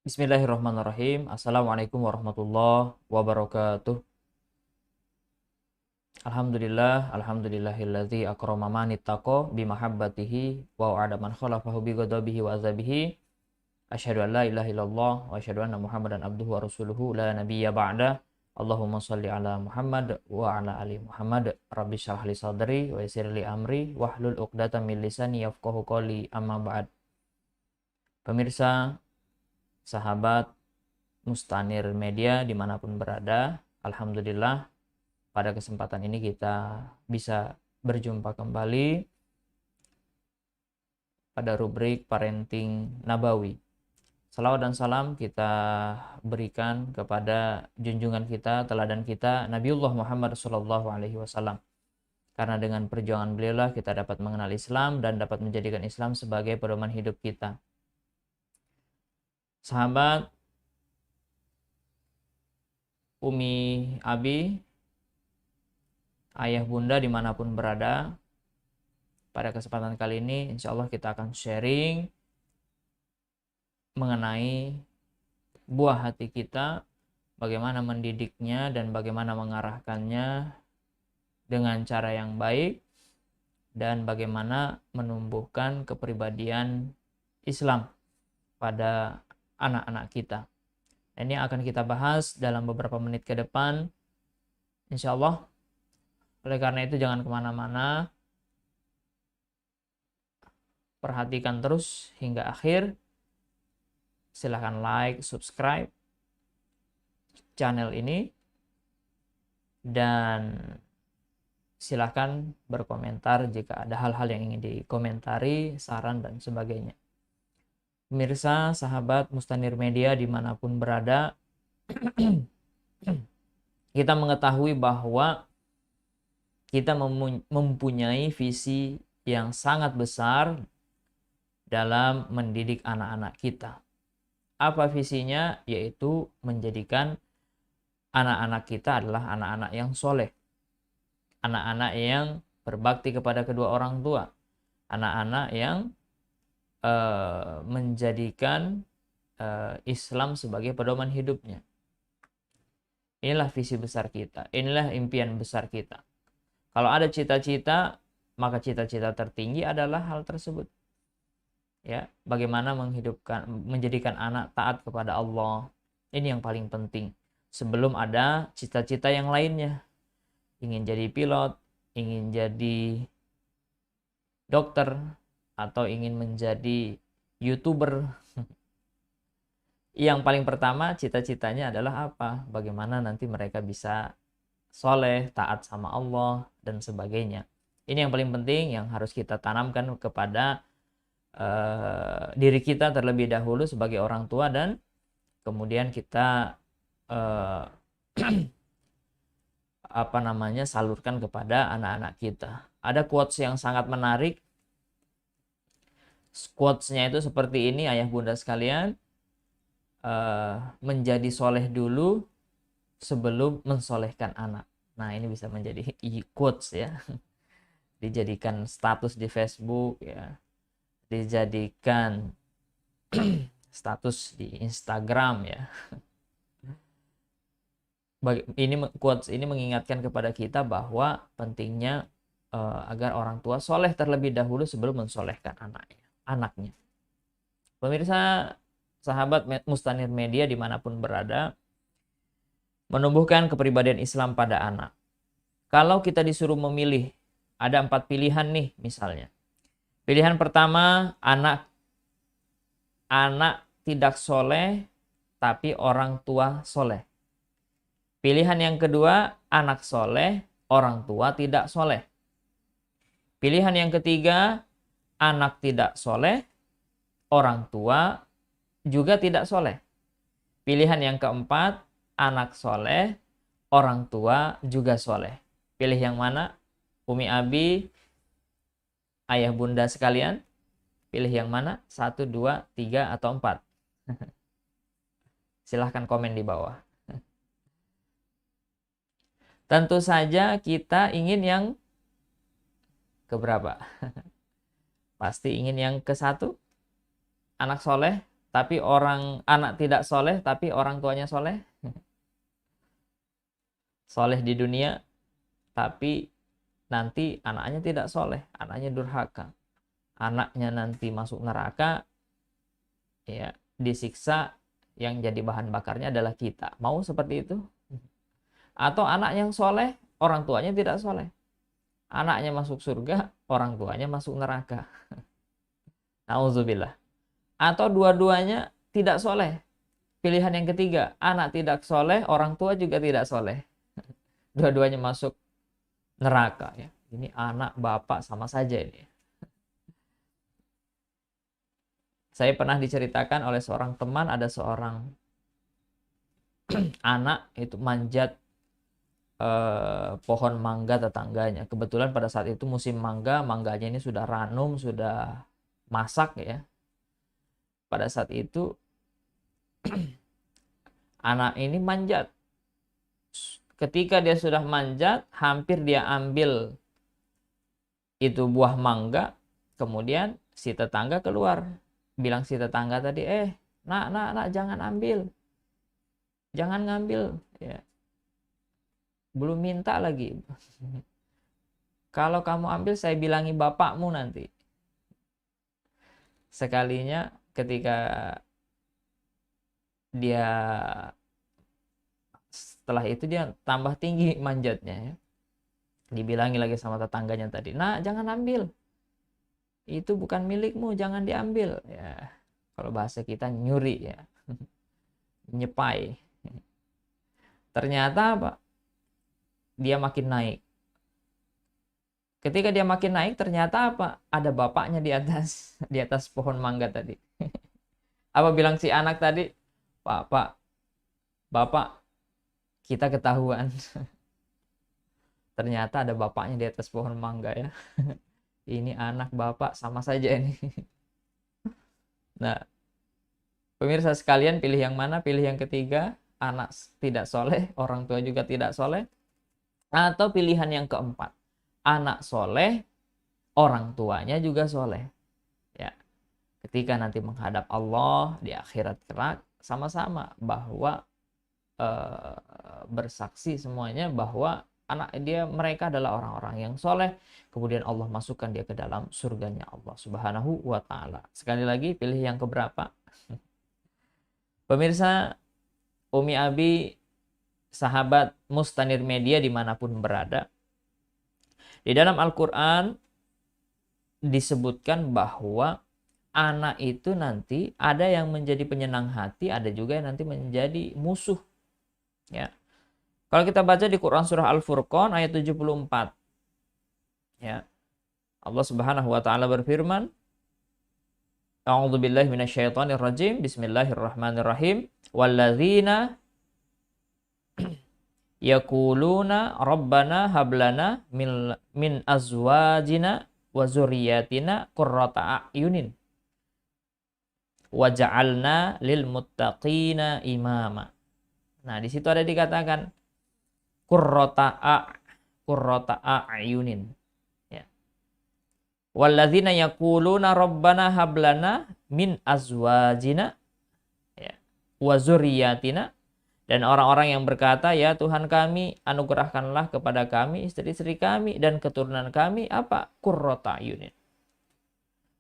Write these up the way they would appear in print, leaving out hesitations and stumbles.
Bismillahirrahmanirrahim. Assalamualaikum warahmatullahi wabarakatuh. Alhamdulillahilladzi akrama man ittaqa bimahabbatihi wa wa'ada man khalafahu bighadabihi wa azabihi. Asyhadu an la ilaha illallah wa asyhadu anna Muhammadan abduhu wa rasuluhu la nabiyya ba'da. Allahumma shalli ala Muhammad wa ala ali Muhammad. Rabbi shrah li sadri wa yassir li amri wahlul 'uqdatam min lisani yafqahu qawli, amma ba'd. Pemirsa, sahabat Mustanir Media dimanapun berada, alhamdulillah pada kesempatan ini kita bisa berjumpa kembali pada rubrik Parenting Nabawi. Salawat dan salam kita berikan kepada junjungan kita, teladan kita, Nabiullah Muhammad SAW. Karena dengan perjuangan beliaulah kita dapat mengenal Islam dan dapat menjadikan Islam sebagai pedoman hidup kita. Sahabat, Umi, Abi, ayah, bunda dimanapun berada, pada kesempatan kali ini insya Allah kita akan sharing mengenai buah hati kita, bagaimana mendidiknya dan bagaimana mengarahkannya dengan cara yang baik, dan bagaimana menumbuhkan kepribadian Islam pada anak-anak kita. Ini akan kita bahas dalam beberapa menit ke depan, insya Allah. Oleh karena itu jangan kemana-mana, perhatikan terus hingga akhir. Silahkan like, subscribe channel ini, dan silahkan berkomentar jika ada hal-hal yang ingin dikomentari, saran dan sebagainya. Pemirsa, sahabat Mustanir Media dimanapun berada, kita mengetahui bahwa kita mempunyai visi yang sangat besar dalam mendidik anak-anak kita. Apa visinya? Yaitu menjadikan anak-anak kita adalah anak-anak yang soleh, anak-anak yang berbakti kepada kedua orang tua, anak-anak yang menjadikan Islam sebagai pedoman hidupnya. Inilah visi besar kita, inilah impian besar kita. Kalau ada cita-cita, maka cita-cita tertinggi adalah hal tersebut. Ya, bagaimana menjadikan anak taat kepada Allah. Ini yang paling penting. Sebelum ada cita-cita yang lainnya. Ingin jadi pilot, ingin jadi dokter, atau ingin menjadi YouTuber. Yang paling pertama cita-citanya adalah apa? Bagaimana nanti mereka bisa soleh, taat sama Allah, dan sebagainya. Ini yang paling penting yang harus kita tanamkan kepada diri kita terlebih dahulu sebagai orang tua, dan kemudian kita salurkan kepada anak-anak kita. Ada quotes yang sangat menarik. Quotes-nya itu seperti ini, ayah bunda sekalian, menjadi soleh dulu sebelum mensolehkan anak. Nah, ini bisa menjadi quotes ya, dijadikan status di Facebook ya, dijadikan status di Instagram ya. Quotes ini mengingatkan kepada kita bahwa pentingnya agar orang tua soleh terlebih dahulu sebelum mensolehkan anaknya. Pemirsa, sahabat Mustanir Media dimanapun berada, menumbuhkan kepribadian Islam pada anak. Kalau kita disuruh memilih, ada 4 pilihan nih misalnya. Pilihan pertama, anak tidak soleh tapi orang tua soleh. Pilihan yang kedua, anak soleh, orang tua tidak soleh. Pilihan yang ketiga, anak tidak soleh, orang tua juga tidak soleh. Pilihan yang keempat, anak soleh, orang tua juga soleh. Pilih yang mana? Umi, Abi, ayah bunda sekalian, pilih yang mana? 1, 2, 3, atau 4? Silahkan komen di bawah. Tentu saja kita ingin yang keberapa? Pasti ingin yang ke-1, anak soleh tapi anak tidak soleh, tapi orang tuanya soleh. Soleh di dunia, tapi nanti anaknya tidak soleh, anaknya durhaka. Anaknya nanti masuk neraka, ya disiksa, yang jadi bahan bakarnya adalah kita. Mau seperti itu? Atau anak yang soleh, orang tuanya tidak soleh. Anaknya masuk surga, orang tuanya masuk neraka. Nauzubillah. Atau dua-duanya tidak soleh. Pilihan yang ketiga, anak tidak soleh, orang tua juga tidak soleh. Dua-duanya masuk neraka. Ya. Ini anak bapak sama saja ini. Saya pernah diceritakan oleh seorang teman, ada seorang anak itu manjat pohon mangga tetangganya. Kebetulan pada saat itu musim mangga, mangganya ini sudah ranum, sudah masak ya. Pada saat itu anak ini manjat. Ketika dia sudah manjat, hampir dia ambil itu buah mangga, kemudian si tetangga keluar. Bilang si tetangga tadi, nak, jangan ambil. Jangan ngambil. Ya. Belum minta lagi. Kalau kamu ambil, saya bilangi bapakmu nanti. Sekalinya ketika dia, setelah itu dia tambah tinggi manjatnya ya. Dibilangi lagi sama tetangganya tadi, nah jangan ambil, itu bukan milikmu, jangan diambil ya. Kalau bahasa kita nyuri ya. Nyepai. Ternyata apa, dia makin naik. Ketika dia makin naik, ternyata apa, ada bapaknya di atas di atas pohon mangga tadi. Apa bilang si anak tadi, bapak, kita ketahuan. Ternyata ada bapaknya di atas pohon mangga ya. Ini anak bapak sama saja ini. Nah, pemirsa sekalian, pilih yang mana? Pilih yang ketiga, anak tidak soleh, orang tua juga tidak soleh. Atau pilihan yang keempat, anak soleh, orang tuanya juga soleh. Ya, ketika nanti menghadap Allah di akhirat kelak, sama-sama bahwa bersaksi semuanya bahwa mereka adalah orang-orang yang soleh, kemudian Allah masukkan dia ke dalam surganya Allah Subhanahu wa Ta'ala. Sekali lagi, pilih yang keberapa? Pemirsa, Umi Abi, sahabat Mustanir Media dimanapun berada, di dalam Al-Quran disebutkan bahwa anak itu nanti ada yang menjadi penyenang hati, ada juga yang nanti menjadi musuh. Ya. Kalau kita baca di Quran surah Al-Furqan ayat 74. Ya. Allah Subhanahu wa taala berfirman, A'udzubillahi minasyaitonirrajim. Bismillahirrahmanirrahim. Walladzina yaquluna rabbana hablana min azwajina wa dzurriyyatina qurrata a'yunin waj'alna lil muttaqina imama. Nah, di situ ada dikatakan qurrata a'yunin. Ya. Walladzina yaquluna rabbana hablana min azwajina ya wa dzurriyyatina, dan orang-orang yang berkata, ya Tuhan kami, anugerahkanlah kepada kami istri-istri kami dan keturunan kami apa? Qurrata a'yunin.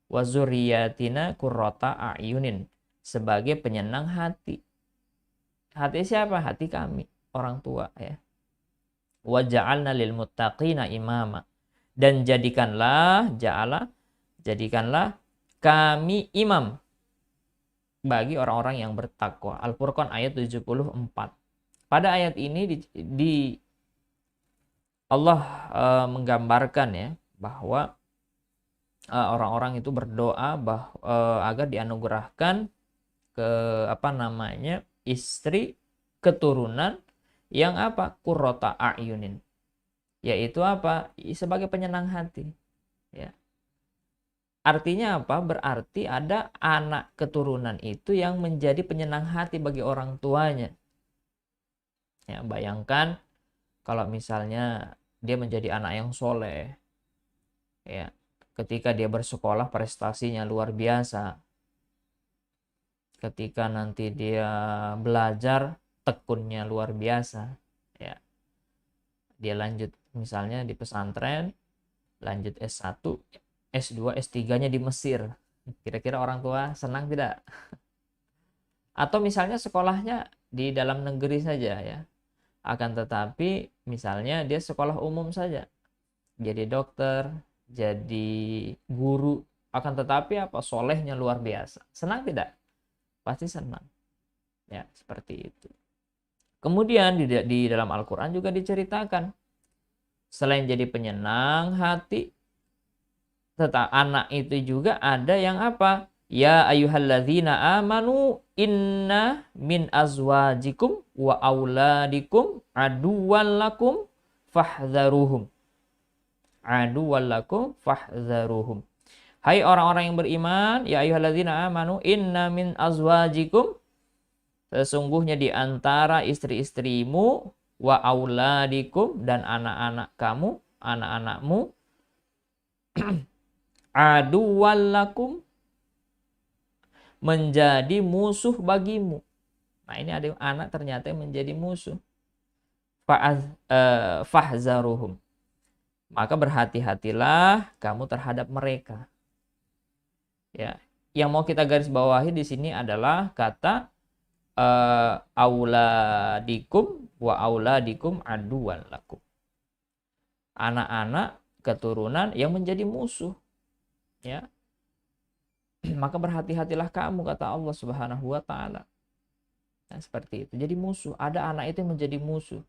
Wa dzurriyyatina qurrata a'yunin, sebagai penyenang hati. Hati siapa? Hati kami, orang tua ya. Wa ja'alna lil muttaqina imama, dan jadikanlah kami imam bagi orang-orang yang bertakwa. Al-Furqan ayat 74. Pada ayat ini Allah menggambarkan ya bahwa orang-orang itu berdoa agar dianugerahkan istri keturunan yang apa? Qurrata a'yunin. Yaitu apa? Sebagai penyenang hati. Ya. Artinya apa? Berarti ada anak keturunan itu yang menjadi penyenang hati bagi orang tuanya. Ya, bayangkan kalau misalnya dia menjadi anak yang soleh. Ya, ketika dia bersekolah prestasinya luar biasa. ketika nanti dia belajar tekunnya luar biasa, ya. Dia lanjut misalnya di pesantren, lanjut S1, S2, S3-nya di Mesir. Kira-kira orang tua senang tidak? Atau misalnya sekolahnya di dalam negeri saja ya. Akan tetapi misalnya dia sekolah umum saja. Jadi dokter, jadi guru, akan tetapi apa solehnya luar biasa. Senang tidak? Pasti senang. Ya, seperti itu. Kemudian di dalam Al-Qur'an juga diceritakan selain jadi penyenang hati, tetap anak itu juga ada yang apa? Ya ayyuhalladzina amanu inna min azwajikum wa auladikum aduwwan lakum fahdharuhum. Aduwwan lakum fahdharuhum. Hai orang-orang yang beriman, ya ayyuhalladzina amanu inna min azwajikum, sesungguhnya di antara istri-istrimu, wa auladikum, dan anak-anak kamu, anak-anakmu, aduwwan lakum, menjadi musuh bagimu. Nah, ini ada anak ternyata menjadi musuh. Fahzaruhum. Maka berhati-hatilah kamu terhadap mereka. Ya, yang mau kita garis bawahi di sini adalah kata auladikum wa auladikum aduwwan lakum. Anak-anak keturunan yang menjadi musuh. Ya. Maka berhati-hatilah kamu, kata Allah Subhanahu wa taala. Nah, seperti itu. Jadi musuh, ada anak itu yang menjadi musuh.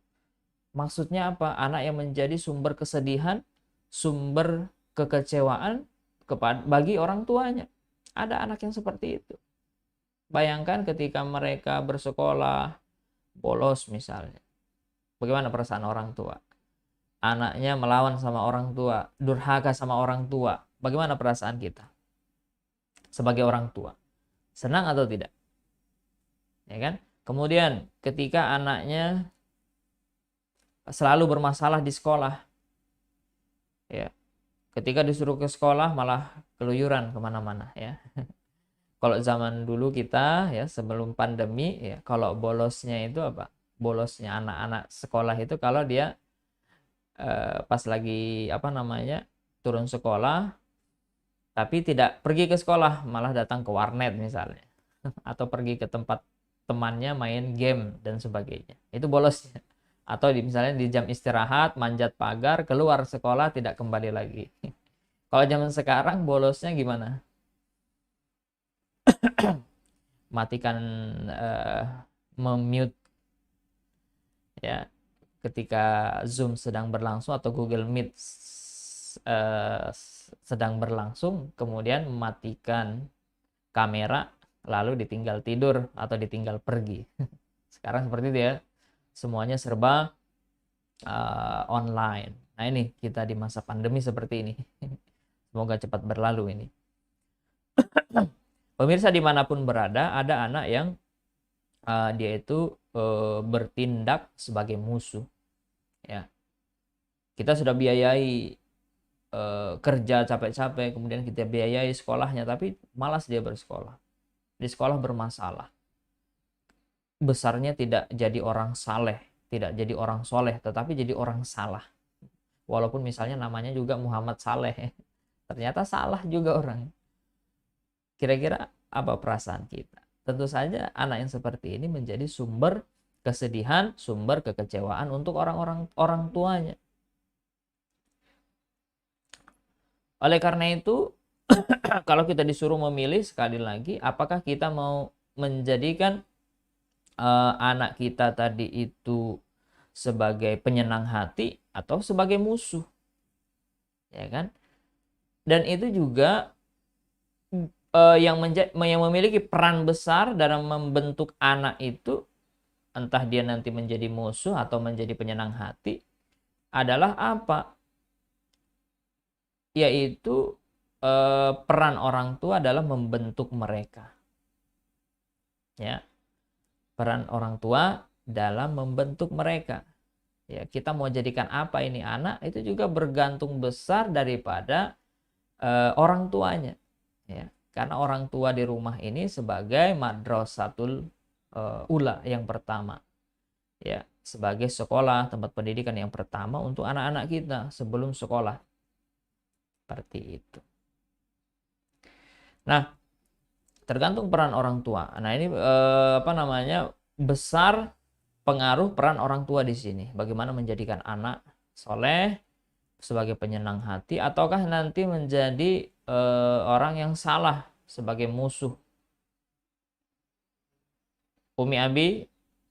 Maksudnya apa? Anak yang menjadi sumber kesedihan, sumber kekecewaan bagi orang tuanya. Ada anak yang seperti itu. Bayangkan ketika mereka bersekolah bolos misalnya. Bagaimana perasaan orang tua? Anaknya melawan sama orang tua, durhaka sama orang tua. Bagaimana perasaan kita sebagai orang tua? Senang atau tidak? Ya kan? Kemudian ketika anaknya selalu bermasalah di sekolah, ya, ketika disuruh ke sekolah malah keluyuran kemana-mana, ya. Kalau zaman dulu kita, ya, sebelum pandemi, ya, kalau bolosnya itu apa? Bolosnya anak-anak sekolah itu kalau dia pas lagi turun sekolah, tapi tidak pergi ke sekolah, malah datang ke warnet misalnya, atau pergi ke tempat temannya main game dan sebagainya. Itu bolosnya. Atau misalnya di jam istirahat manjat pagar, keluar sekolah tidak kembali lagi. Kalau zaman sekarang bolosnya gimana? Matikan memute, ya, ketika Zoom sedang berlangsung atau Google Meet sedang berlangsung, kemudian mematikan kamera lalu ditinggal tidur atau ditinggal pergi. Sekarang seperti itu ya, semuanya serba online. Nah, ini kita di masa pandemi seperti ini. Semoga cepat berlalu ini. Pemirsa dimanapun berada, ada anak yang dia itu bertindak sebagai musuh. Ya, kita sudah biayai kerja capek-capek, kemudian kita biayai sekolahnya, tapi malas dia bersekolah. Di sekolah bermasalah. Besarnya tidak jadi orang saleh, tidak jadi orang soleh, tetapi jadi orang salah. Walaupun misalnya namanya juga Muhammad Saleh, ternyata salah juga orang. Kira-kira apa perasaan kita? Tentu saja anak yang seperti ini menjadi sumber kesedihan, sumber kekecewaan untuk orang tuanya. Oleh karena itu, kalau kita disuruh memilih sekali lagi, apakah kita mau menjadikan anak kita tadi itu sebagai penyenang hati atau sebagai musuh, ya kan? Dan itu juga yang memiliki peran besar dalam membentuk anak itu, entah dia nanti menjadi musuh atau menjadi penyenang hati, adalah apa? Yaitu peran orang tua adalah membentuk mereka. Ya, peran orang tua dalam membentuk mereka. Ya, kita mau jadikan apa ini anak itu juga bergantung besar daripada orang tuanya. Ya. Karena orang tua di rumah ini sebagai madrasatul ula yang pertama. Ya, sebagai sekolah, tempat pendidikan yang pertama untuk anak-anak kita sebelum sekolah. Seperti itu. Nah, tergantung peran orang tua. Nah, ini besar pengaruh peran orang tua di sini. Bagaimana menjadikan anak soleh sebagai penyenang hati, ataukah nanti menjadi orang yang salah sebagai musuh. Umi Abi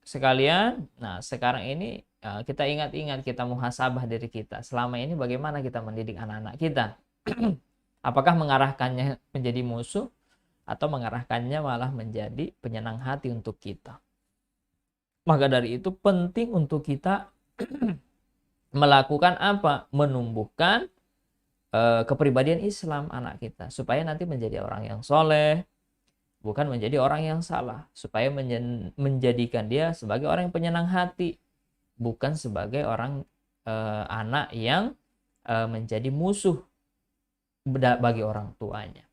sekalian, nah sekarang ini kita ingat-ingat, kita muhasabah diri kita. Selama ini bagaimana kita mendidik anak-anak kita? Apakah mengarahkannya menjadi musuh atau mengarahkannya malah menjadi penyenang hati untuk kita? Maka dari itu penting untuk kita melakukan apa? Menumbuhkan kepribadian Islam anak kita supaya nanti menjadi orang yang soleh, bukan menjadi orang yang salah, supaya menjadikan dia sebagai orang yang penyenang hati, bukan sebagai orang anak yang menjadi musuh bagi orang tuanya.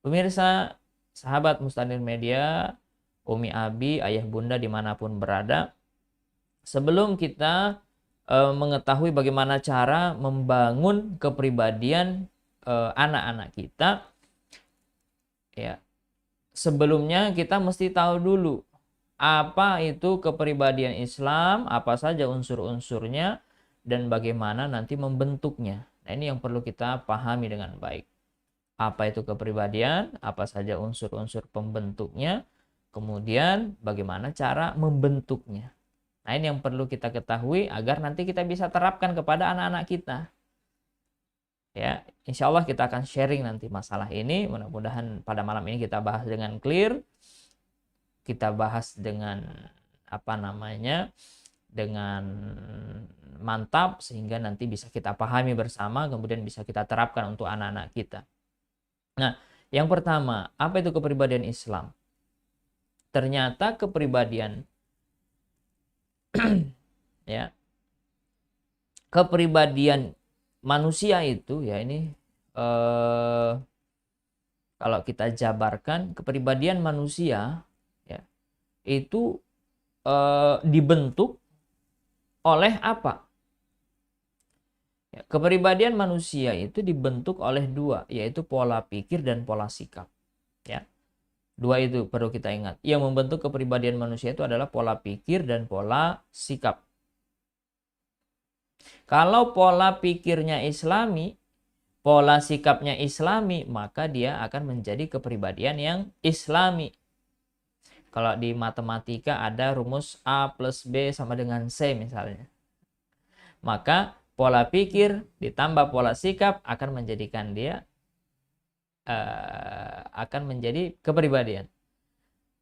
Pemirsa, sahabat Mustaqil Media, Umi Abi, ayah bunda dimanapun berada, sebelum kita mengetahui bagaimana cara membangun kepribadian anak-anak kita, ya, sebelumnya kita mesti tahu dulu apa itu kepribadian Islam, apa saja unsur-unsurnya, dan bagaimana nanti membentuknya. Nah, ini yang perlu kita pahami dengan baik. Apa itu kepribadian, apa saja unsur-unsur pembentuknya, kemudian bagaimana cara membentuknya. Nah, ini yang perlu kita ketahui agar nanti kita bisa terapkan kepada anak-anak kita. Ya, insya Allah kita akan sharing nanti masalah ini. Mudah-mudahan pada malam ini kita bahas dengan clear, kita bahas dengan dengan mantap, sehingga nanti bisa kita pahami bersama, kemudian bisa kita terapkan untuk anak-anak kita. Nah, yang pertama, apa itu kepribadian Islam? Ternyata kepribadian ya, kepribadian manusia itu, ya ini kalau kita jabarkan, kepribadian manusia ya itu dibentuk oleh apa? Ya, kepribadian manusia itu dibentuk oleh dua, yaitu pola pikir dan pola sikap. Ya, dua itu perlu kita ingat. Yang membentuk kepribadian manusia itu adalah pola pikir dan pola sikap. Kalau pola pikirnya Islami, pola sikapnya Islami, maka dia akan menjadi kepribadian yang Islami. Kalau di matematika ada rumus A plus B sama dengan C misalnya. Maka pola pikir ditambah pola sikap akan menjadikan dia akan menjadi kepribadian.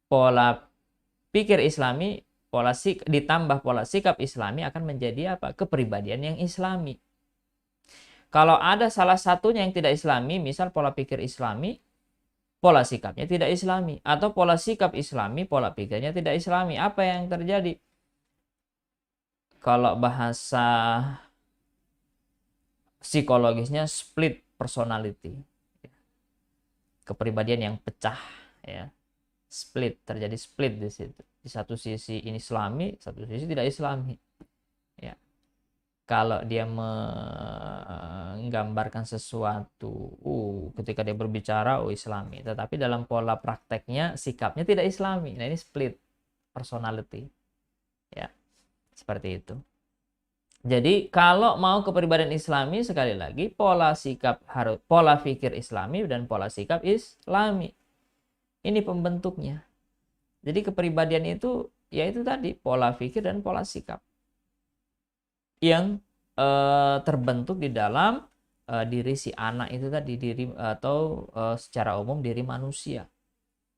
Pola pikir Islami, ditambah pola sikap Islami akan menjadi apa? Kepribadian yang Islami. Kalau ada salah satunya yang tidak Islami, misal pola pikir Islami, pola sikapnya tidak Islami, atau pola sikap Islami, pola pikirnya tidak Islami, apa yang terjadi? Kalau bahasa psikologisnya split personality, kepribadian yang pecah, ya, terjadi split di situ. Di satu sisi ini Islami, satu sisi tidak Islami. Ya, kalau dia menggambarkan sesuatu, ketika dia berbicara, Islami, tetapi dalam pola prakteknya sikapnya tidak Islami. Nah, ini split personality, ya, seperti itu. Jadi kalau mau kepribadian Islami, sekali lagi pola pikir Islami dan pola sikap Islami. Ini pembentuknya. Jadi kepribadian itu yaitu tadi pola pikir dan pola sikap yang terbentuk di dalam diri si anak itu tadi, diri atau secara umum diri manusia.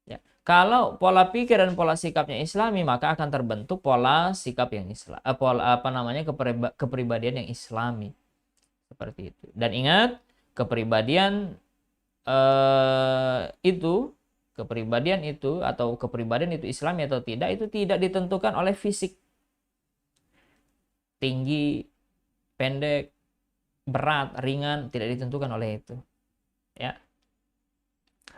Ya. Kalau pola pikir dan pola sikapnya Islami, maka akan terbentuk pola sikap yang Islam, kepribadian yang Islami, seperti itu. Dan ingat, kepribadian itu atau kepribadian itu Islami atau tidak, itu tidak ditentukan oleh fisik, tinggi, pendek, berat, ringan, tidak ditentukan oleh itu. Ya.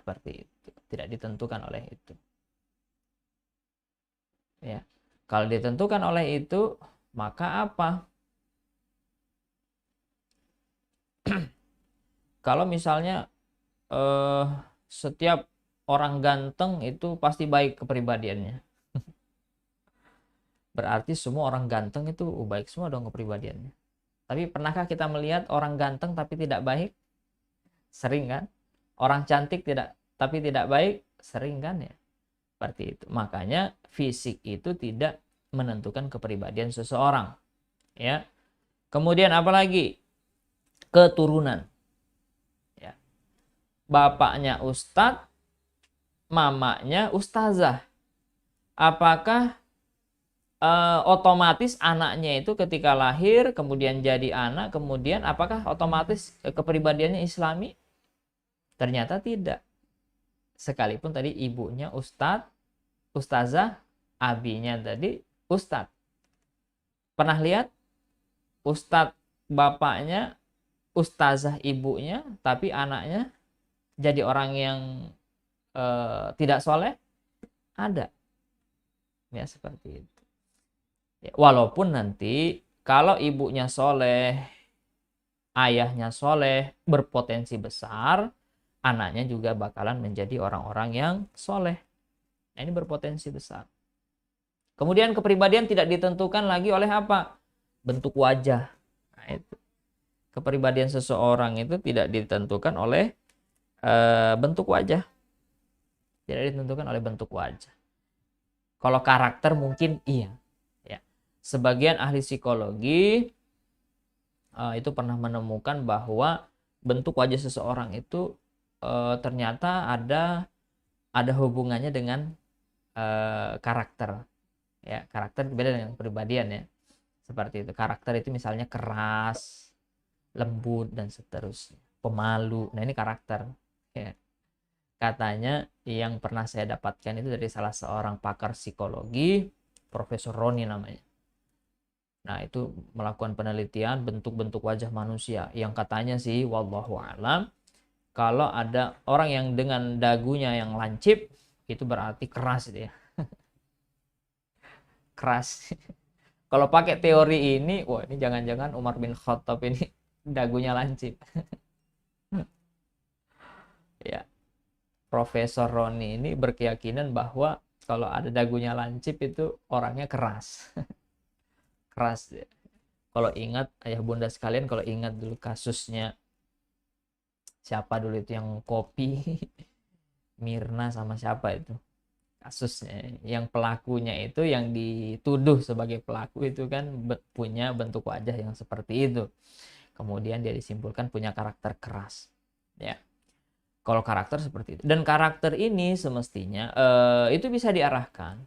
seperti itu. Tidak ditentukan oleh itu. Ya. Kalau ditentukan oleh itu, maka apa? Kalau misalnya setiap orang ganteng itu pasti baik kepribadiannya. Berarti semua orang ganteng itu baik semua dong kepribadiannya. Tapi pernahkah kita melihat orang ganteng tapi tidak baik? Sering kan? Orang cantik tapi tidak baik? Sering kan ya? Seperti itu. Makanya fisik itu tidak menentukan kepribadian seseorang. Ya. Kemudian apalagi? Keturunan. Ya. Bapaknya ustadz, mamanya ustazah. Apakah otomatis anaknya itu ketika lahir kemudian jadi anak, kemudian apakah otomatis kepribadiannya Islami? Ternyata tidak. Sekalipun tadi ibunya ustadz, ustazah, abinya tadi ustadz. Pernah lihat ustadz bapaknya, ustazah ibunya, tapi anaknya jadi orang yang tidak soleh? Ada. Ya seperti itu. Walaupun nanti kalau ibunya soleh, ayahnya soleh, berpotensi besar, anaknya juga bakalan menjadi orang-orang yang soleh. Nah, ini berpotensi besar. Kemudian kepribadian tidak ditentukan lagi oleh apa? Bentuk wajah. Nah, itu. Kepribadian seseorang itu tidak ditentukan oleh bentuk wajah. Tidak ditentukan oleh bentuk wajah. Kalau karakter mungkin iya. Sebagian ahli psikologi itu pernah menemukan bahwa bentuk wajah seseorang itu ternyata ada hubungannya dengan karakter. Ya, karakter beda dengan kepribadian ya. Seperti itu. Karakter itu misalnya keras, lembut dan seterusnya. Pemalu. Nah, ini karakter. Ya. Katanya yang pernah saya dapatkan itu dari salah seorang pakar psikologi, Profesor Roni namanya. Nah, itu melakukan penelitian bentuk-bentuk wajah manusia yang katanya sih wallahu alam, kalau ada orang yang dengan dagunya yang lancip itu berarti keras dia. Keras. Kalau pakai teori ini, wah ini jangan-jangan Umar bin Khattab ini dagunya lancip. Ya. Profesor Roni ini berkeyakinan bahwa kalau ada dagunya lancip itu orangnya keras. Keras dia. Kalau ingat ayah bunda sekalian, kalau ingat dulu kasusnya siapa dulu itu yang kopi Mirna sama siapa itu kasusnya, yang pelakunya itu yang dituduh sebagai pelaku itu kan punya bentuk wajah yang seperti itu, kemudian dia disimpulkan punya karakter keras ya. Kalau karakter seperti itu, dan karakter ini semestinya itu bisa diarahkan.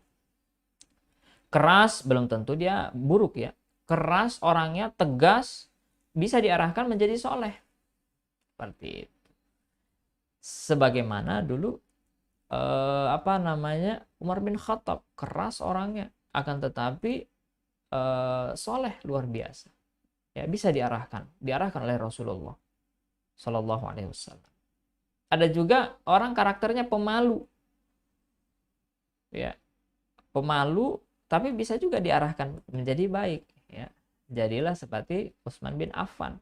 Keras belum tentu dia buruk ya. Keras orangnya tegas bisa diarahkan menjadi soleh. Seperti itu. Sebagaimana dulu Umar bin Khattab, keras orangnya, akan tetapi soleh luar biasa. Ya, bisa diarahkan oleh Rasulullah Shallallahu Alaihi Wasallam. Ada juga orang karakternya pemalu. Ya, pemalu tapi bisa juga diarahkan menjadi baik ya. Jadilah seperti Utsman bin Affan.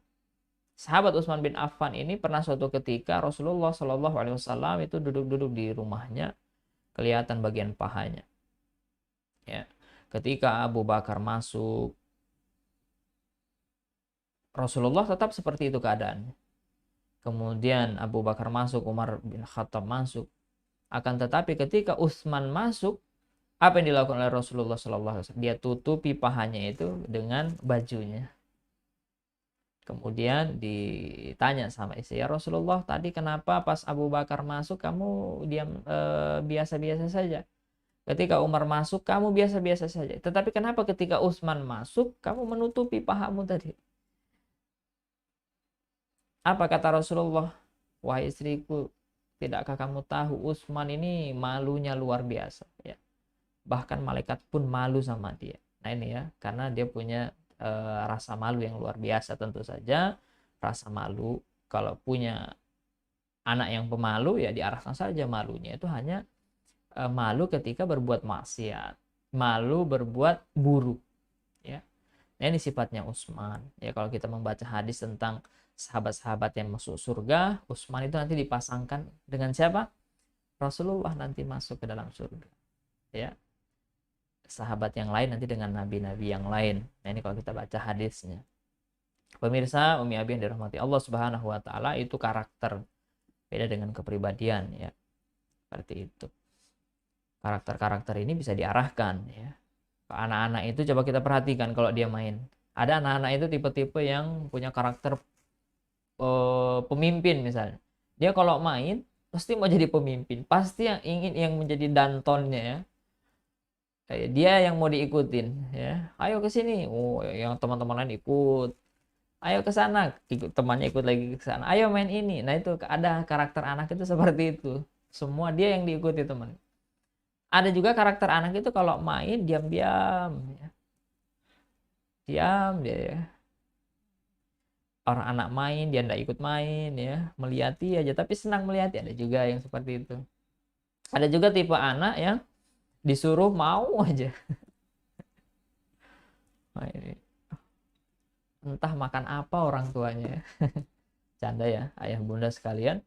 Sahabat Utsman bin Affan ini pernah suatu ketika Rasulullah Shallallahu Alaihi Wasallam itu duduk-duduk di rumahnya, kelihatan bagian pahanya. Ya. Ketika Abu Bakar masuk, Rasulullah tetap seperti itu keadaannya. Kemudian Abu Bakar masuk, Umar bin Khattab masuk. Akan tetapi ketika Utsman masuk, apa yang dilakukan oleh Rasulullah SAW? Dia tutupi pahanya itu dengan bajunya. Kemudian ditanya sama istri, ya Rasulullah, tadi kenapa pas Abu Bakar masuk kamu diam biasa-biasa saja? Ketika Umar masuk kamu biasa-biasa saja. Tetapi kenapa ketika Utsman masuk kamu menutupi pahamu tadi? Apa kata Rasulullah? Wahai istriku, tidakkah kamu tahu Utsman ini malunya luar biasa ya. Bahkan malaikat pun malu sama dia. Nah ini ya, karena dia punya rasa malu yang luar biasa. Tentu saja rasa malu kalau punya Anak yang pemalu ya diarahkan saja malunya. Itu hanya malu ketika berbuat maksiat, malu berbuat buruk. Ya, nah, ini sifatnya Utsman. Ya, kalau kita membaca hadis tentang sahabat-sahabat yang masuk surga, Utsman itu nanti dipasangkan dengan siapa? Rasulullah nanti masuk ke dalam surga. Ya, sahabat yang lain nanti dengan nabi-nabi yang lain. Nah, ini kalau kita baca hadisnya. Pemirsa, Umi Abi yang dirahmati Allah Subhanahu wa taala, itu karakter. Beda dengan kepribadian ya. Seperti itu. Karakter-karakter ini bisa diarahkan ya. Anak-anak itu coba kita perhatikan kalau dia main. Ada anak-anak itu tipe-tipe yang punya karakter pemimpin misalnya. Dia kalau main pasti mau jadi pemimpin, pasti yang ingin yang menjadi dantonnya ya. Dia yang mau diikutin ya. Ayo ke sini. Oh, yang teman-teman lain ikut. Ayo ke sana, temannya ikut lagi ke sana. Ayo main ini. Nah, itu ada karakter anak itu seperti itu. Semua dia yang diikuti teman. Ada juga karakter anak itu kalau main diam-diam ya. Diam dia ya. Orang anak main dia enggak ikut main ya, melihati aja tapi senang melihati. Ada juga yang seperti itu. Ada juga tipe anak yang disuruh mau aja. Nah, ini entah makan apa orang tuanya. Canda ya, ayah bunda sekalian.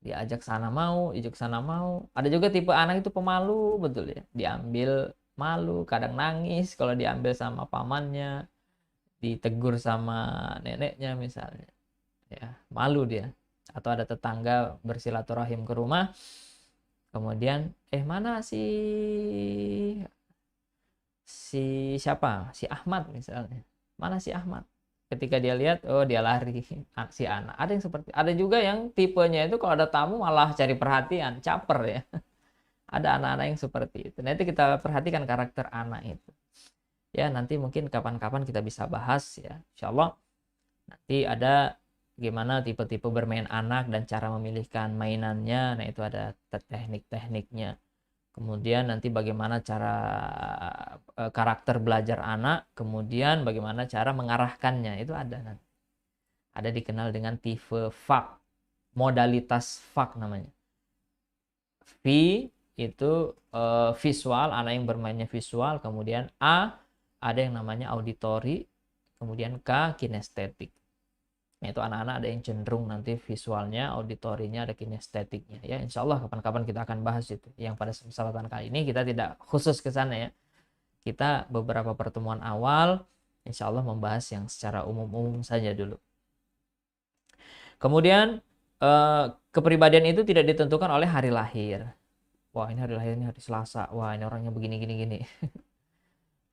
Diajak sana mau, diajak sana mau. Ada juga tipe anak itu pemalu, betul ya. Diambil malu, kadang nangis kalau diambil sama pamannya, ditegur sama neneknya misalnya. Ya, malu dia. Atau ada tetangga bersilaturahim ke rumah, kemudian mana si siapa? Si Ahmad misalnya. Mana si Ahmad? Ketika dia lihat, oh dia lari si anak. Ada yang seperti, ada juga yang tipenya itu kalau ada tamu malah cari perhatian, caper ya. Ada anak-anak yang seperti itu. Nah, itu kita perhatikan karakter anak itu. Ya, nanti mungkin kapan-kapan kita bisa bahas ya. Insyaallah nanti ada gimana tipe-tipe bermain anak dan cara memilihkan mainannya. Nah, itu ada teknik-tekniknya. Kemudian nanti bagaimana cara karakter belajar anak, kemudian bagaimana cara mengarahkannya, itu ada nanti. Ada dikenal dengan tipe VAK, modalitas VAK namanya. V itu visual, anak yang bermainnya visual, kemudian A ada yang namanya auditory, kemudian K kinestetik. Nah, itu anak-anak ada yang cenderung nanti visualnya, auditorinya, ada kinestetiknya ya. Insya Allah kapan-kapan kita akan bahas itu. Yang pada kesempatan kali ini kita tidak khusus ke sana ya. Kita beberapa pertemuan awal insya Allah membahas yang secara umum-umum saja dulu. Kemudian kepribadian itu tidak ditentukan oleh hari lahir. Wah, ini hari lahirnya hari Selasa. Wah, ini orangnya begini gini gini.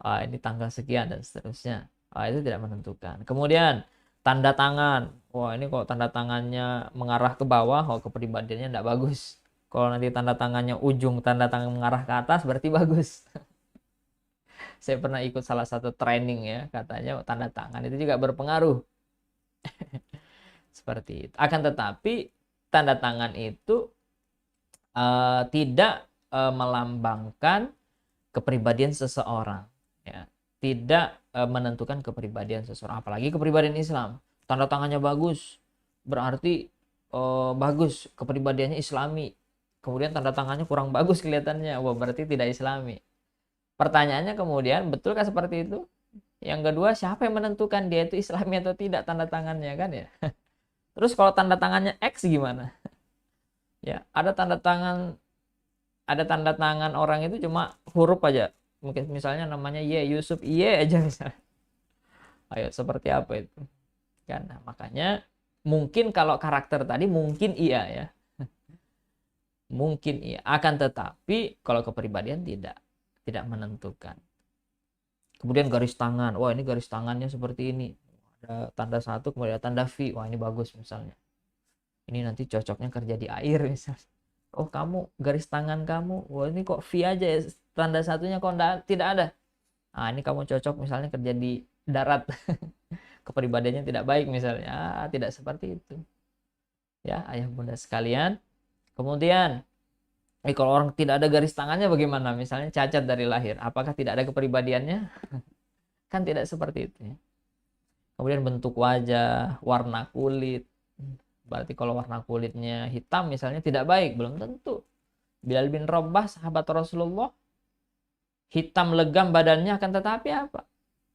Wah, ini tanggal sekian dan seterusnya. Wah, itu tidak menentukan. Kemudian tanda tangan. Wah, ini kok tanda tangannya mengarah ke bawah, oh kepribadiannya tidak bagus. Kalau nanti tanda tangannya ujung tanda tangan mengarah ke atas berarti bagus. Saya pernah ikut salah satu training ya, katanya tanda tangan itu juga berpengaruh. Seperti itu. Akan tetapi tanda tangan itu tidak melambangkan kepribadian seseorang ya. Tidak menentukan kepribadian seseorang, apalagi kepribadian Islam. Tanda tangannya bagus berarti bagus, kepribadiannya Islami. Kemudian tanda tangannya kurang bagus kelihatannya, wah berarti tidak Islami. Pertanyaannya kemudian, betulkah seperti itu? Yang kedua, siapa yang menentukan dia itu Islami atau tidak tanda tangannya kan ya? Terus kalau tanda tangannya X gimana? Ya, ada tanda tangan orang itu cuma huruf aja. Mungkin misalnya namanya Y, Yusuf Y aja misalnya. Ayo, seperti apa itu? Kan, nah, makanya mungkin kalau karakter tadi mungkin iya ya. Mungkin iya. Akan tetapi kalau kepribadian tidak menentukan. Kemudian garis tangan. Wah, ini garis tangannya seperti ini. Ada tanda 1, kemudian ada tanda V. Wah, ini bagus misalnya. Ini nanti cocoknya kerja di air misalnya. Oh, kamu garis tangan kamu. Wah, ini kok V aja ya. Tanda satunya kok tidak ada. Nah, ini kamu cocok misalnya kerja di darat. Kepribadiannya tidak baik misalnya. Tidak seperti itu. Ya, ayah bunda sekalian. Kemudian, kalau orang tidak ada garis tangannya bagaimana? Misalnya cacat dari lahir. Apakah tidak ada kepribadiannya? Kan tidak seperti itu ya. Kemudian bentuk wajah, warna kulit. Berarti kalau warna kulitnya hitam misalnya tidak baik, belum tentu. Bilal bin Rabah, sahabat Rasulullah, hitam legam badannya, akan tetapi apa?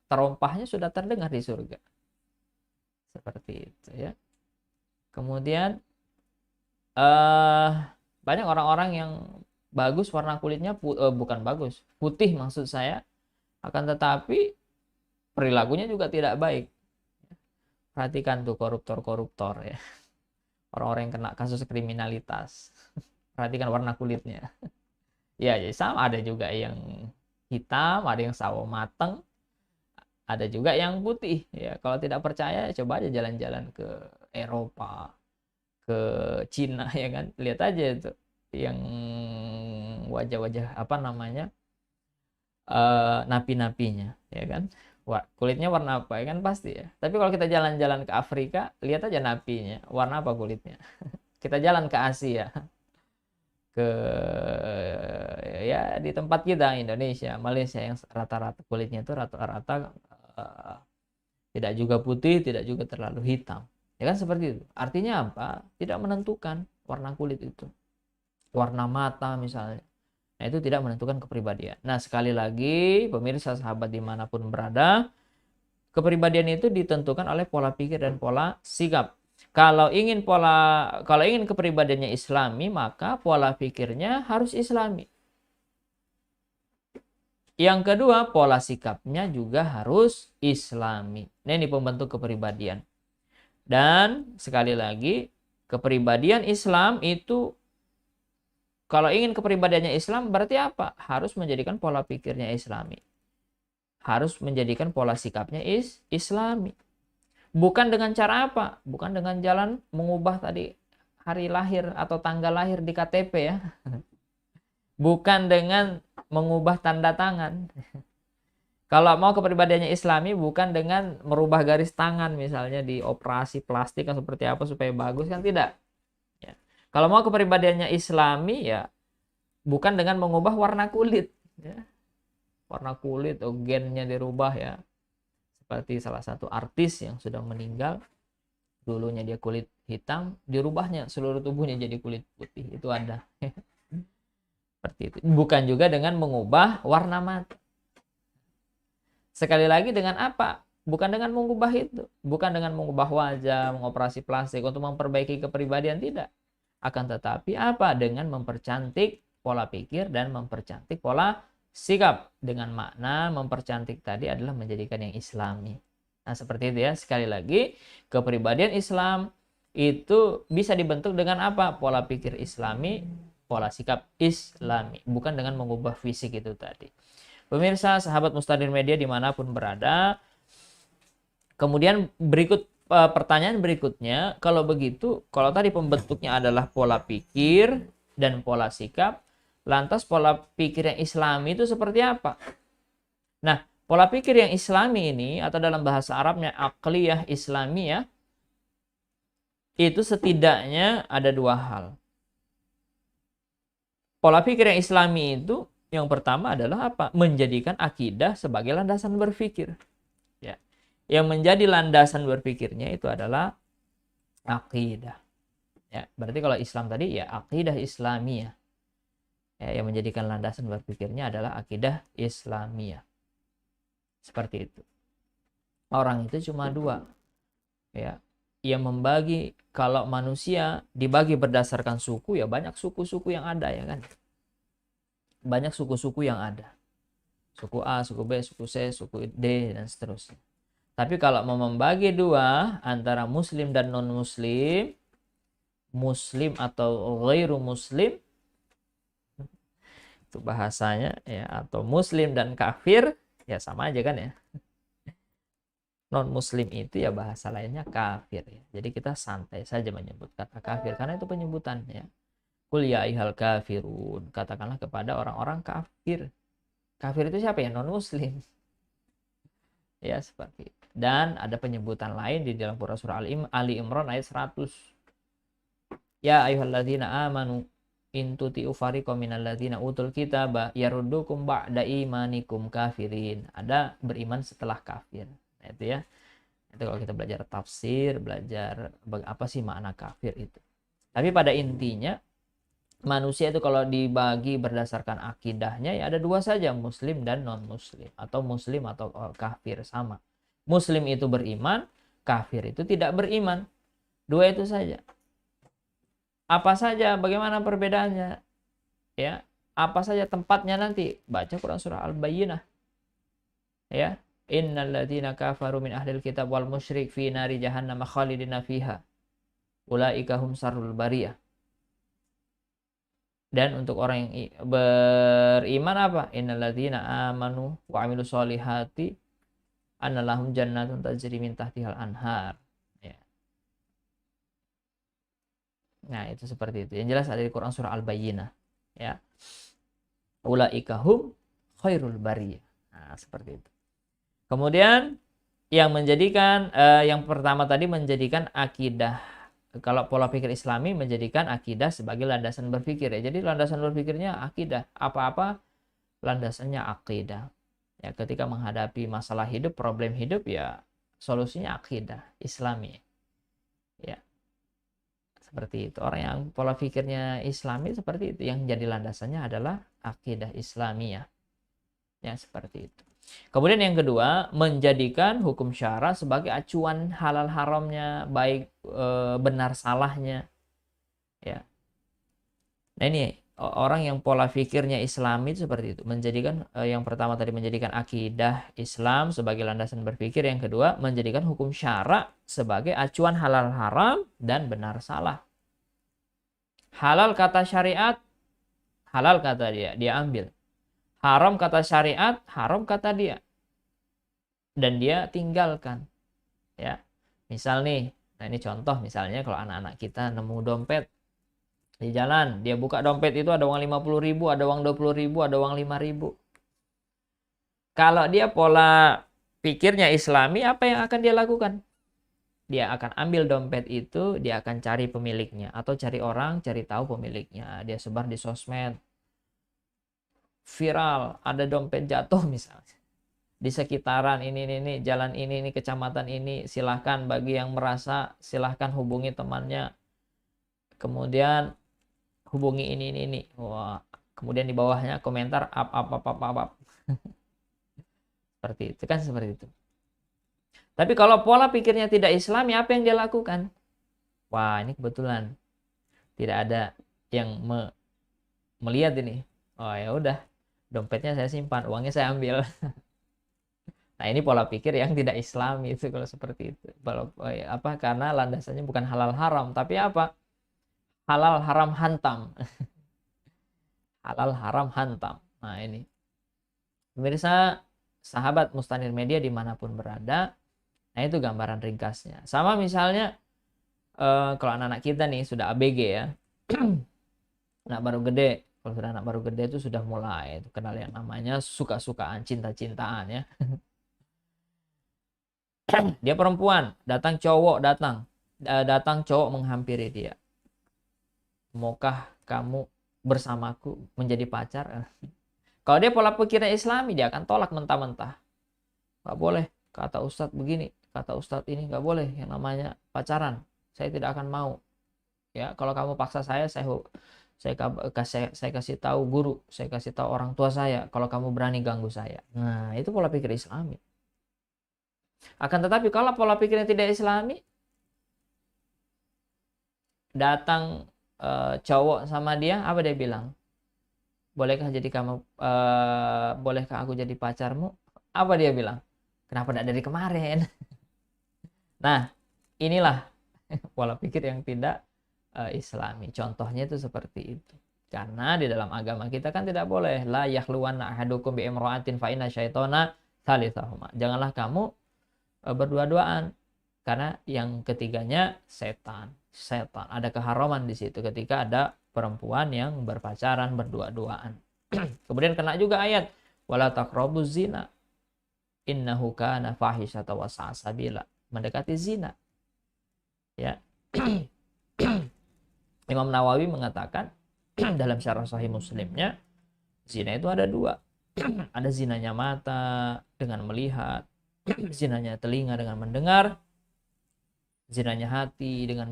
Terompahnya sudah terdengar di surga. Seperti itu ya. Kemudian banyak orang-orang yang bagus warna kulitnya, bukan bagus, putih maksud saya, akan tetapi perilakunya juga tidak baik. Perhatikan tuh koruptor-koruptor ya. Orang-orang yang kena kasus kriminalitas. Perhatikan warna kulitnya. Ya, jadi sama, ada juga yang hitam, ada yang sawo mateng, ada juga yang putih ya. Kalau tidak percaya coba aja jalan-jalan ke Eropa, ke Cina ya kan. Lihat aja itu yang wajah-wajah apa namanya? Napi-napinya ya kan. Wah, kulitnya warna apa ya kan pasti ya. Tapi kalau kita jalan-jalan ke Afrika, lihat aja napinya, warna apa kulitnya. Kita jalan ke Asia, ke ya di tempat kita Indonesia, Malaysia, yang rata-rata kulitnya itu rata-rata tidak juga putih, tidak juga terlalu hitam. Ya kan seperti itu. Artinya apa? Tidak menentukan warna kulit itu. Warna mata misalnya. Nah, itu tidak menentukan kepribadian. Nah, sekali lagi, pemirsa sahabat dimanapun berada, kepribadian itu ditentukan oleh pola pikir dan pola sikap. Kalau ingin kepribadiannya Islami, maka pola pikirnya harus Islami. Yang kedua, pola sikapnya juga harus Islami. Nah, ini pembentuk kepribadian. Dan sekali lagi, kepribadian Islam itu, kalau ingin kepribadiannya Islam, berarti apa? Harus menjadikan pola pikirnya Islami. Harus menjadikan pola sikapnya Islami. Bukan dengan cara apa? Bukan dengan jalan mengubah tadi hari lahir atau tanggal lahir di KTP ya. Bukan dengan mengubah tanda tangan. Kalau mau kepribadiannya Islami, bukan dengan merubah garis tangan misalnya di operasi plastik atau seperti apa supaya bagus, kan tidak. Ya. Kalau mau kepribadiannya Islami ya bukan dengan mengubah warna kulit. Ya. Warna kulit atau gennya dirubah ya. Seperti salah satu artis yang sudah meninggal, dulunya dia kulit hitam, dirubahnya seluruh tubuhnya jadi kulit putih. Itu ada. Seperti itu. Bukan juga dengan mengubah warna mata. Sekali lagi, dengan apa? Bukan dengan mengubah itu. Bukan dengan mengubah wajah, mengoperasi plastik untuk memperbaiki kepribadian, tidak. Akan tetapi apa? Dengan mempercantik pola pikir dan mempercantik pola sikap. Dengan makna mempercantik tadi adalah menjadikan yang Islami. Nah, seperti itu ya. Sekali lagi, kepribadian Islam itu bisa dibentuk dengan apa? Pola pikir Islami, pola sikap Islami. Bukan dengan mengubah fisik itu tadi. Pemirsa, sahabat Mustadil Media dimanapun berada. Kemudian pertanyaan berikutnya, kalau begitu, kalau tadi pembentuknya adalah pola pikir dan pola sikap, lantas pola pikir yang Islami itu seperti apa? Nah, pola pikir yang Islami ini, atau dalam bahasa Arabnya aqliyah Islamiyah, itu setidaknya ada dua hal. Pola pikir yang Islami itu, yang pertama adalah apa? Menjadikan akidah sebagai landasan berpikir. Ya. Yang menjadi landasan berpikirnya itu adalah akidah. Ya, berarti kalau Islam tadi ya akidah Islamiyah. Ya, yang menjadikan landasan berpikirnya adalah akidah Islamiyah. Seperti itu. Orang itu cuma dua. Ya. Yang membagi, kalau manusia dibagi berdasarkan suku, ya banyak suku-suku yang ada ya kan. Banyak suku-suku yang ada. Suku A, suku B, suku C, suku D, dan seterusnya. Tapi kalau mau membagi dua antara muslim dan non-muslim, muslim atau ghairu muslim, itu bahasanya ya, atau muslim dan kafir, ya sama aja kan ya. Non-muslim itu ya bahasa lainnya kafir ya. Jadi kita santai saja menyebut kata kafir karena itu penyebutan ya. Qul ya ayyuhal kafirun, katakanlah kepada orang-orang kafir. Kafir itu siapa ya? Non-muslim. Ya, seperti itu. Dan ada penyebutan lain di dalam surah Ali Imran ayat 100. Ya ayyuhalladzina amanu in tuti'u fariqam minalladzina utul kitaba yaruddukum ba'da imanikum kafirin. Ada beriman setelah kafir. Nah, itu ya. Itu kalau kita belajar tafsir, belajar apa sih makna kafir itu. Tapi pada intinya manusia itu kalau dibagi berdasarkan akidahnya ya ada dua saja, muslim dan non muslim, atau muslim atau kafir, sama. Muslim itu beriman, kafir itu tidak beriman. Dua itu saja. Apa saja, bagaimana perbedaannya? Ya, apa saja tempatnya nanti? Baca Quran surah Al-Bayyinah. Ya, innal ladzina kafaru min ahlil kitab wal musyrik fi nari jahannam khalidina fiha. Ulaika hum sarrul bariyah. Dan untuk orang yang beriman apa? Innal ladzina amanu wa amilus solihati annalahum jannatun tajri min tahtihal anhar. Ya. Nah, itu seperti itu. Yang jelas ada di Quran surah Al-Bayyinah. Ya. Ulaika hum khairul bariyah. Nah, seperti itu. Kemudian yang menjadikan yang pertama tadi menjadikan akidah, kalau pola pikir Islami menjadikan akidah sebagai landasan berpikir ya. Jadi landasan berpikirnya akidah. Apa-apa landasannya akidah. Ya, ketika menghadapi masalah hidup, problem hidup ya solusinya akidah Islami. Ya. Seperti itu. Orang yang pola pikirnya Islami seperti itu, yang jadi landasannya adalah akidah Islamiyah. Ya, seperti itu. Kemudian yang kedua, menjadikan hukum syara sebagai acuan halal haramnya, baik benar salahnya. Ya. Nah, ini orang yang pola pikirnya Islami itu seperti itu. Menjadikan yang pertama tadi menjadikan akidah Islam sebagai landasan berpikir, yang kedua menjadikan hukum syara sebagai acuan halal haram dan benar salah. Halal kata syariat, halal kata dia ambil. Haram kata syariat, haram kata dia. Dan dia tinggalkan. Ya. Misal nih, nah ini contoh misalnya kalau anak-anak kita nemu dompet di jalan, dia buka dompet itu ada uang 50.000, ada uang 20.000, ada uang 5.000. Kalau dia pola pikirnya Islami, apa yang akan dia lakukan? Dia akan ambil dompet itu, dia akan cari pemiliknya atau cari orang, cari tahu pemiliknya. Dia sebar di sosmed. Viral, ada dompet jatuh misalnya di sekitaran ini jalan ini kecamatan ini, silahkan bagi yang merasa silahkan hubungi temannya, kemudian hubungi ini. Wah, kemudian di bawahnya komentar up. Seperti itu kan, seperti itu. Tapi kalau pola pikirnya tidak Islami, apa yang dia lakukan? Wah, ini kebetulan tidak ada yang melihat ini. Oh ya udah, dompetnya saya simpan, uangnya saya ambil. Nah, ini pola pikir yang tidak Islami itu kalau seperti itu. Apa? Karena landasannya bukan halal haram, tapi apa? Halal haram hantam. Halal haram hantam. Nah, ini. Pemirsa, sahabat Mustanir Media dimanapun berada, nah itu gambaran ringkasnya. Sama misalnya kalau anak-anak kita nih sudah ABG ya, anak baru gede. Kalau sudah anak baru gede itu sudah mulai kenal yang namanya suka-sukaan, cinta-cintaan ya. Dia perempuan, datang cowok menghampiri dia. Maukah kamu bersamaku menjadi pacar? Kalau dia pola pikirnya Islami, dia akan tolak mentah-mentah. Gak boleh, kata Ustadz begini, kata Ustadz ini gak boleh yang namanya pacaran. Saya tidak akan mau. Ya, kalau kamu paksa saya kasih tahu guru, saya kasih tahu orang tua saya kalau kamu berani ganggu saya. Nah, itu pola pikir Islami. Akan tetapi kalau pola pikirnya tidak Islami, datang cowok sama dia, apa dia bilang? Bolehkah aku jadi pacarmu? Apa dia bilang? Kenapa tidak dari kemarin? Nah, inilah pola pikir yang tidak Islami. Contohnya itu seperti itu. Karena di dalam agama kita kan tidak boleh la yakhluwanna ahadukum bi imra'atin fa inna syaitana tsalitsahuma. Janganlah kamu berdua-duaan, karena yang ketiganya setan. Ada keharaman di situ ketika ada perempuan yang berpacaran berdua-duaan. Kemudian kena juga ayat wala taqrabuz zina innahu kana fahisyatan wa sa'a sabila. Mendekati zina. Ya. Imam Nawawi mengatakan dalam syarah Sahih Muslimnya, zina itu ada dua. Ada zinanya mata dengan melihat, zinanya telinga dengan mendengar, zinanya hati dengan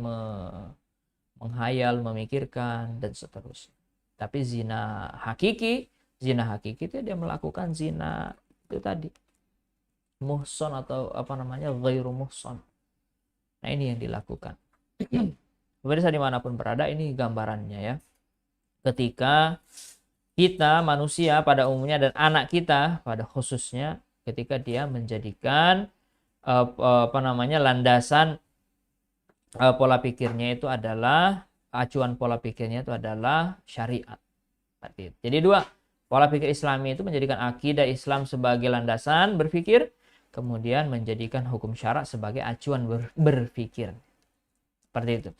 menghayal, memikirkan, dan seterusnya. Tapi zina hakiki itu dia melakukan zina itu tadi, muhson atau apa namanya, ghairu muhson. Nah, ini yang dilakukan. Pemirsa dimanapun berada, ini gambarannya ya. Ketika kita manusia pada umumnya dan anak kita pada khususnya, ketika dia menjadikan apa namanya, landasan pola pikirnya itu adalah, acuan pola pikirnya itu adalah syariat. Jadi dua, pola pikir Islami itu menjadikan akidah Islam sebagai landasan berpikir, kemudian menjadikan hukum syarak sebagai acuan berpikir. Seperti itu.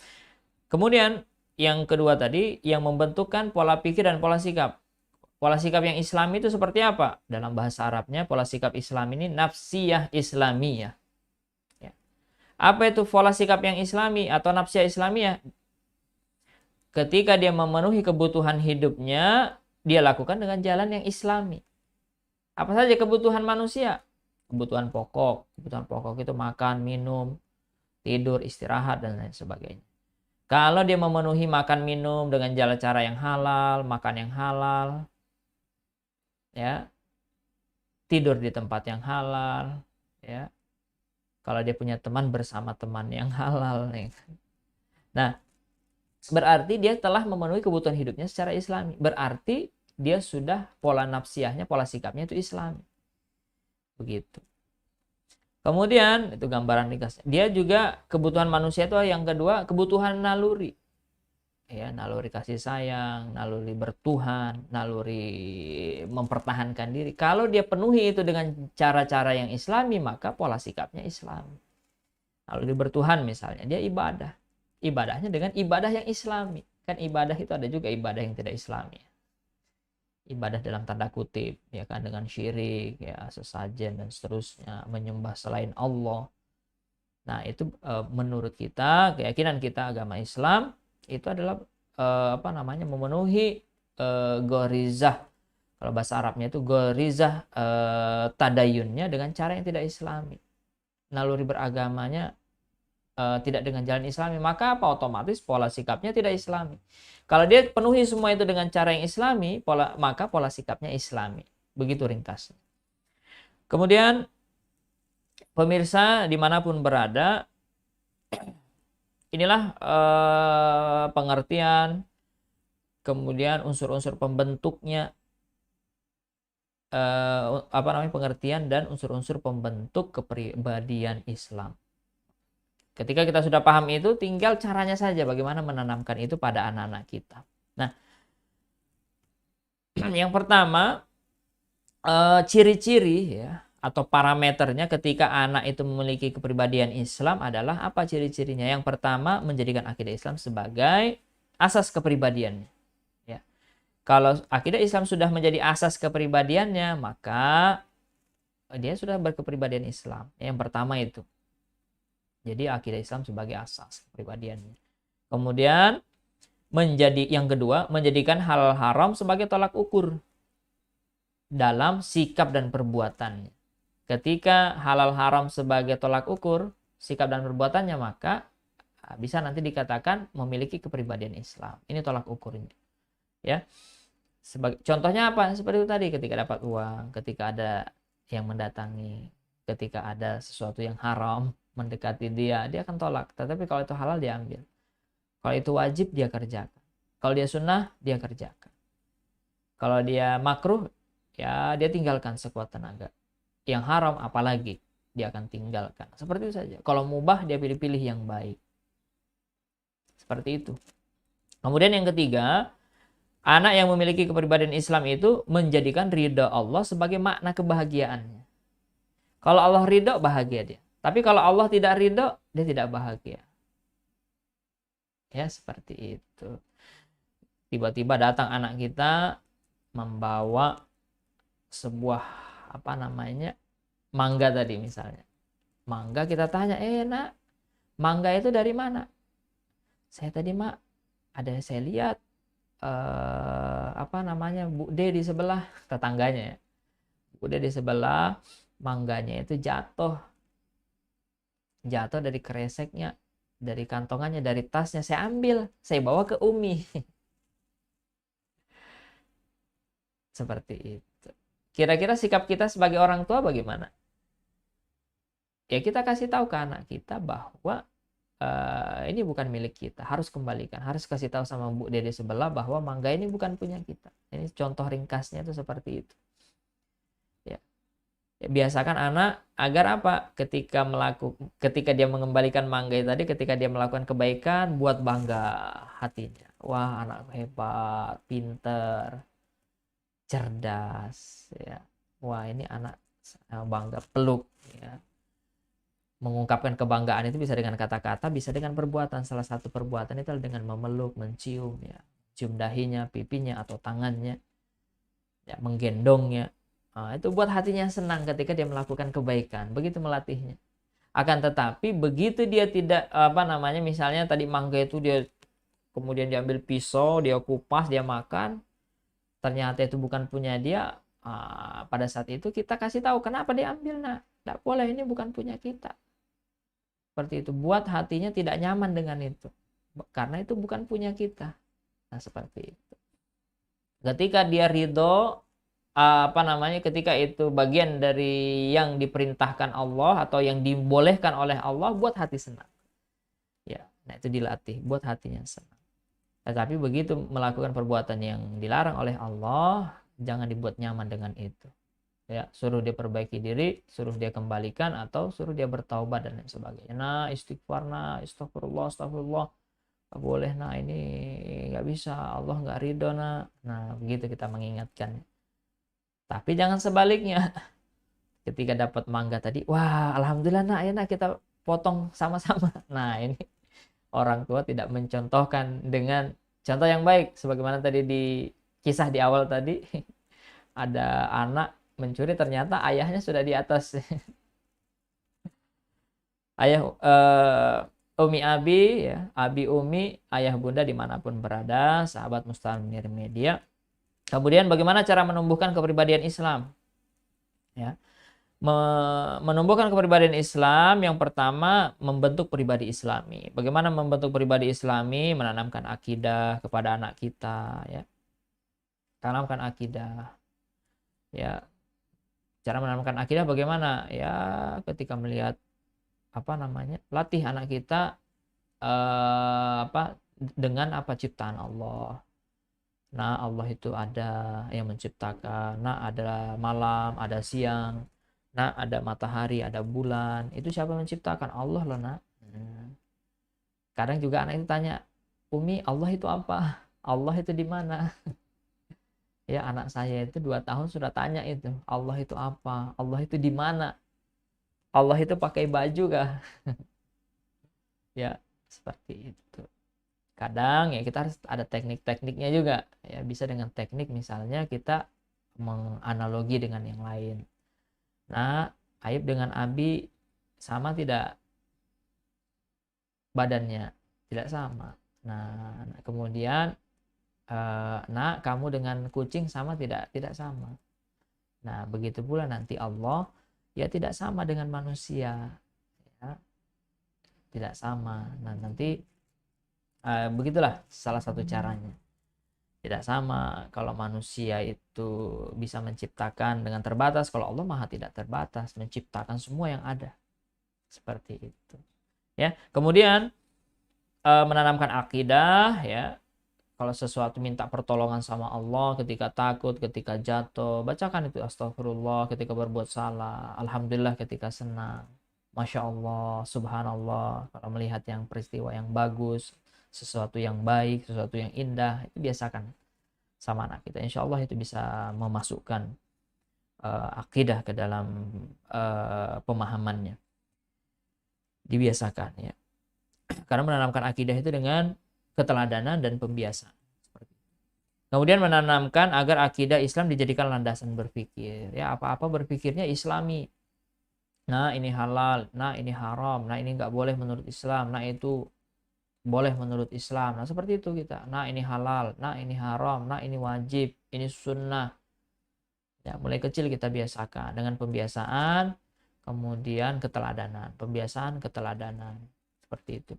Kemudian yang kedua tadi, yang membentukkan pola pikir dan pola sikap. Pola sikap yang Islami itu seperti apa? Dalam bahasa Arabnya, pola sikap Islam ini nafsiyah islamiyah. Ya. Apa itu pola sikap yang Islami atau nafsiyah islamiyah? Ketika dia memenuhi kebutuhan hidupnya, dia lakukan dengan jalan yang Islami. Apa saja kebutuhan manusia? Kebutuhan pokok. Kebutuhan pokok itu makan, minum, tidur, istirahat, dan lain sebagainya. Kalau dia memenuhi makan minum dengan jalan cara yang halal, makan yang halal, ya, tidur di tempat yang halal, ya. Kalau dia punya teman, bersama teman yang halal, ya. Nah, berarti dia telah memenuhi kebutuhan hidupnya secara Islami. Berarti dia sudah pola nafsiyahnya, pola sikapnya itu Islami. Begitu. Kemudian itu gambaran ringkasnya. Dia juga kebutuhan manusia itu yang kedua, kebutuhan naluri. Ya, naluri kasih sayang, naluri bertuhan, naluri mempertahankan diri. Kalau dia penuhi itu dengan cara-cara yang Islami, maka pola sikapnya Islami. Naluri bertuhan misalnya, dia ibadah. Ibadahnya dengan ibadah yang Islami. Kan ibadah itu ada juga ibadah yang tidak Islami. Ibadah dalam tanda kutip, ya kan, dengan syirik, ya, sesajen dan seterusnya, menyembah selain Allah. Nah, itu menurut kita, keyakinan kita agama Islam itu adalah apa namanya, memenuhi gorizah. Kalau bahasa Arabnya itu gorizah tadayunnya dengan cara yang tidak Islami. Naluri beragamanya tidak dengan jalan Islami, maka apa, otomatis pola sikapnya tidak Islami. Kalau dia penuhi semua itu dengan cara yang Islami, maka pola sikapnya Islami. Begitu ringkasnya. Kemudian pemirsa dimanapun berada, inilah pengertian, kemudian unsur-unsur pembentuknya, apa namanya, pengertian dan unsur-unsur pembentuk kepribadian Islam. Ketika kita sudah paham itu, tinggal caranya saja bagaimana menanamkan itu pada anak-anak kita. Nah, yang pertama, ciri-ciri ya atau parameternya ketika anak itu memiliki kepribadian Islam adalah apa ciri-cirinya? Yang pertama, menjadikan akidah Islam sebagai asas kepribadiannya. Ya. Kalau akidah Islam sudah menjadi asas kepribadiannya, maka dia sudah berkepribadian Islam. Yang pertama itu. Jadi akidah Islam sebagai asas kepribadiannya. Kemudian yang kedua, menjadikan halal haram sebagai tolak ukur dalam sikap dan perbuatannya. Ketika halal haram sebagai tolak ukur sikap dan perbuatannya, maka bisa nanti dikatakan memiliki kepribadian Islam. Ini tolak ukurnya. Ya. Contohnya apa? Seperti itu tadi, ketika dapat uang, ketika ada yang mendatangi, ketika ada sesuatu yang haram mendekati dia akan tolak. Tetapi kalau itu halal, dia ambil. Kalau itu wajib, dia kerjakan. Kalau dia sunnah, dia kerjakan. Kalau dia makruh, ya dia tinggalkan sekuat tenaga. Yang haram apalagi, dia akan tinggalkan. Seperti itu saja. Kalau mubah, dia pilih-pilih yang baik. Seperti itu. Kemudian yang ketiga, anak yang memiliki kepribadian Islam itu menjadikan ridha Allah sebagai makna kebahagiaannya. Kalau Allah ridha, bahagia dia. Tapi kalau Allah tidak ridho, dia tidak bahagia. Ya, seperti itu. Tiba-tiba datang anak kita membawa sebuah apa namanya, mangga tadi misalnya. Mangga, kita tanya, nak, mangga itu dari mana? Saya tadi, mak, saya lihat apa namanya, Bu D di sebelah, tetangganya ya. Bu D di sebelah mangganya itu jatuh dari kreseknya, dari kantongannya, dari tasnya. Saya ambil, saya bawa ke Umi. Seperti itu. Kira-kira sikap kita sebagai orang tua bagaimana? Ya kita kasih tahu ke anak kita bahwa ini bukan milik kita, harus kembalikan, harus kasih tahu sama Bu Dede sebelah bahwa mangga ini bukan punya kita. Ini contoh ringkasnya itu seperti itu. Ya. Ya, biasakan anak agar apa? Ketika dia mengembalikan mangga tadi, ketika dia melakukan kebaikan, buat bangga hatinya. Wah, anak hebat, pinter, cerdas, ya. Wah, ini anak bangga, peluk, ya. Mengungkapkan kebanggaan itu bisa dengan kata-kata, bisa dengan perbuatan. Salah satu perbuatan itu adalah dengan memeluk, mencium, ya, cium dahinya, pipinya atau tangannya, ya, menggendongnya. Nah, itu buat hatinya senang ketika dia melakukan kebaikan. Begitu melatihnya. Akan tetapi begitu dia tidak misalnya tadi mangga itu dia kemudian diambil pisau, dia kupas, dia makan, ternyata itu bukan punya dia. Pada saat itu kita kasih tahu kenapa diambil, nak. Tidak boleh, ini bukan punya kita. Seperti itu, buat hatinya tidak nyaman dengan itu karena itu bukan punya kita. Nah, seperti itu. Ketika dia ridho, ketika itu bagian dari yang diperintahkan Allah atau yang dibolehkan oleh Allah, buat hati senang. Ya, nah itu dilatih buat hatinya senang. Tetapi begitu melakukan perbuatan yang dilarang oleh Allah, jangan dibuat nyaman dengan itu. Ya, suruh dia perbaiki diri, suruh dia kembalikan, atau suruh dia bertaubat dan lain sebagainya. Nah, istighfar, nah, astagfirullah, gak boleh, nah ini nggak bisa, Allah nggak ridho, nah begitu kita mengingatkan. Tapi jangan sebaliknya, ketika dapat mangga tadi, wah alhamdulillah, nah enak, kita potong sama-sama. Nah, ini orang tua tidak mencontohkan dengan contoh yang baik, sebagaimana tadi di kisah di awal tadi. Ada anak mencuri, ternyata ayahnya sudah di atas. Ayah Umi Abi, ya, Abi Umi, ayah bunda dimanapun berada, sahabat Mustamir Media. Kemudian bagaimana cara menumbuhkan kepribadian Islam? Ya, menumbuhkan kepribadian Islam, yang pertama membentuk pribadi Islami. Bagaimana membentuk pribadi Islami? Menanamkan akidah kepada anak kita, ya. Tanamkan akidah. Ya, cara menanamkan akidah bagaimana? Ya, ketika melihat latih anak kita dengan ciptaan Allah. Nah, Allah itu ada yang menciptakan. Nah, ada malam, ada siang. Nah, ada matahari, ada bulan. Itu siapa yang menciptakan? Allah loh, nak. Kadang juga anak itu tanya, Umi, Allah itu apa? Allah itu di mana? Ya, anak saya itu 2 tahun sudah tanya itu, Allah itu apa? Allah itu di mana? Allah itu pakai baju kah? Ya, seperti itu. Kadang ya kita harus ada teknik-tekniknya juga. Ya, bisa dengan teknik misalnya kita menganalogi dengan yang lain. Nah, Aib dengan Abi sama tidak badannya? Tidak sama. Nah, kemudian nak, kamu dengan kucing sama tidak? Tidak sama. Nah, begitu pula nanti Allah, ya tidak sama dengan manusia, ya, tidak sama. Nah, nanti begitulah salah satu caranya. Tidak sama. Kalau manusia itu bisa menciptakan dengan terbatas, kalau Allah maha tidak terbatas, menciptakan semua yang ada. Seperti itu. Ya, kemudian menanamkan akidah, ya. Kalau sesuatu minta pertolongan sama Allah, ketika takut, ketika jatuh, bacakan itu astagfirullah. Ketika berbuat salah, alhamdulillah. Ketika senang, masya Allah, subhanallah. Kalau melihat yang peristiwa yang bagus, sesuatu yang baik, sesuatu yang indah, itu biasakan sama anak kita. Insya Allah itu bisa memasukkan akidah ke dalam pemahamannya. Dibiasakan, ya. Karena menanamkan akidah itu dengan keteladanan dan pembiasaan. Kemudian menanamkan agar akidah Islam dijadikan landasan berpikir. Ya, apa-apa berpikirnya Islami. Nah, ini halal. Nah, ini haram. Nah, ini nggak boleh menurut Islam. Nah, itu boleh menurut Islam. Nah, seperti itu kita. Nah, ini halal. Nah, ini haram. Nah, ini wajib. Ini sunnah. Ya, mulai kecil kita biasakan dengan pembiasaan, kemudian keteladanan, pembiasaan, keteladanan, seperti itu.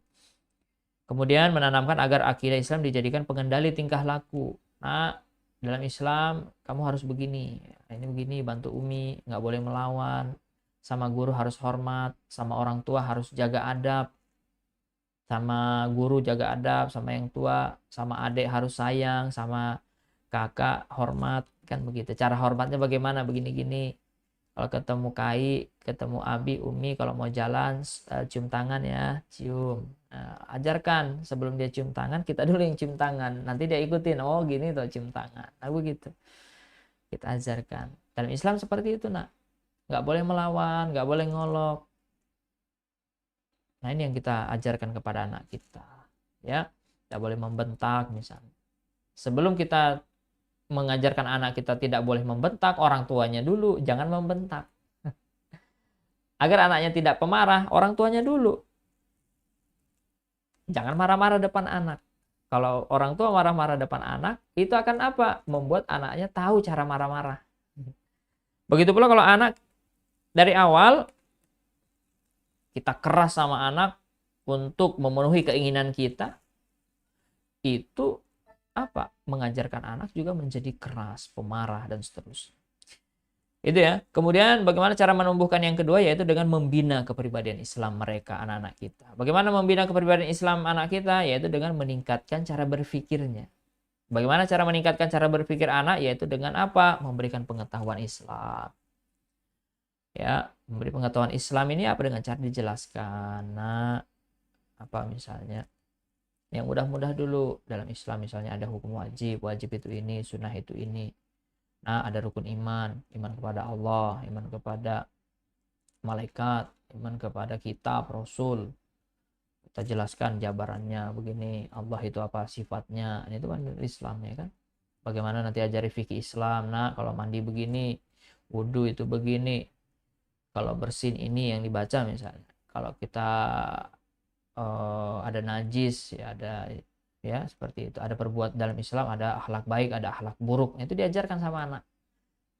Kemudian menanamkan agar akidah Islam dijadikan pengendali tingkah laku. Nah, dalam Islam kamu harus begini, ini begini, bantu Umi, nggak boleh melawan, sama guru harus hormat, sama orang tua harus jaga adab, sama guru jaga adab, sama yang tua, sama adik harus sayang, sama kakak hormat, kan begitu. Cara hormatnya bagaimana, begini-gini. Kalau ketemu Kai, ketemu Abi, Umi, kalau mau jalan cium tangan ya, cium. Nah, ajarkan sebelum dia cium tangan, kita dulu yang cium tangan. Nanti dia ikutin, oh gini tuh cium tangan. Nah begitu. Kita ajarkan. Dalam Islam seperti itu nak. Nggak boleh melawan, nggak boleh ngolok. Nah ini yang kita ajarkan kepada anak kita. Ya, nggak boleh membentak misalnya. Sebelum kita mengajarkan anak kita tidak boleh membentak, orang tuanya dulu, jangan membentak. Agar anaknya tidak pemarah, orang tuanya dulu. Jangan marah-marah depan anak. Kalau orang tua marah-marah depan anak, itu akan apa? Membuat anaknya tahu cara marah-marah. Begitu pula kalau anak dari awal kita keras sama anak untuk memenuhi keinginan kita, itu apa? Mengajarkan anak juga menjadi keras, pemarah, dan seterusnya. Itu ya. Kemudian bagaimana cara menumbuhkan yang kedua, yaitu dengan membina kepribadian Islam mereka, anak-anak kita. Bagaimana membina kepribadian Islam anak kita? Yaitu dengan meningkatkan cara berpikirnya. Bagaimana cara meningkatkan cara berpikir anak? Yaitu dengan apa? Memberikan pengetahuan Islam. Ya, memberi pengetahuan Islam ini apa? Dengan cara dijelaskan. Nah, apa misalnya? Yang mudah-mudah dulu dalam Islam, misalnya ada hukum wajib, wajib itu ini, sunnah itu ini. Nah, ada rukun iman, iman kepada Allah, iman kepada malaikat, iman kepada kitab, rasul. Kita jelaskan jabarannya begini, Allah itu apa sifatnya. Ini itu kan Islam ya kan. Bagaimana nanti ajari fikih Islam. Nah, kalau mandi begini, wudhu itu begini. Kalau bersin ini yang dibaca misalnya. Kalau kita ada najis, ya ada ya seperti itu. Ada perbuatan dalam Islam, ada akhlak baik, ada akhlak buruk. Itu diajarkan sama anak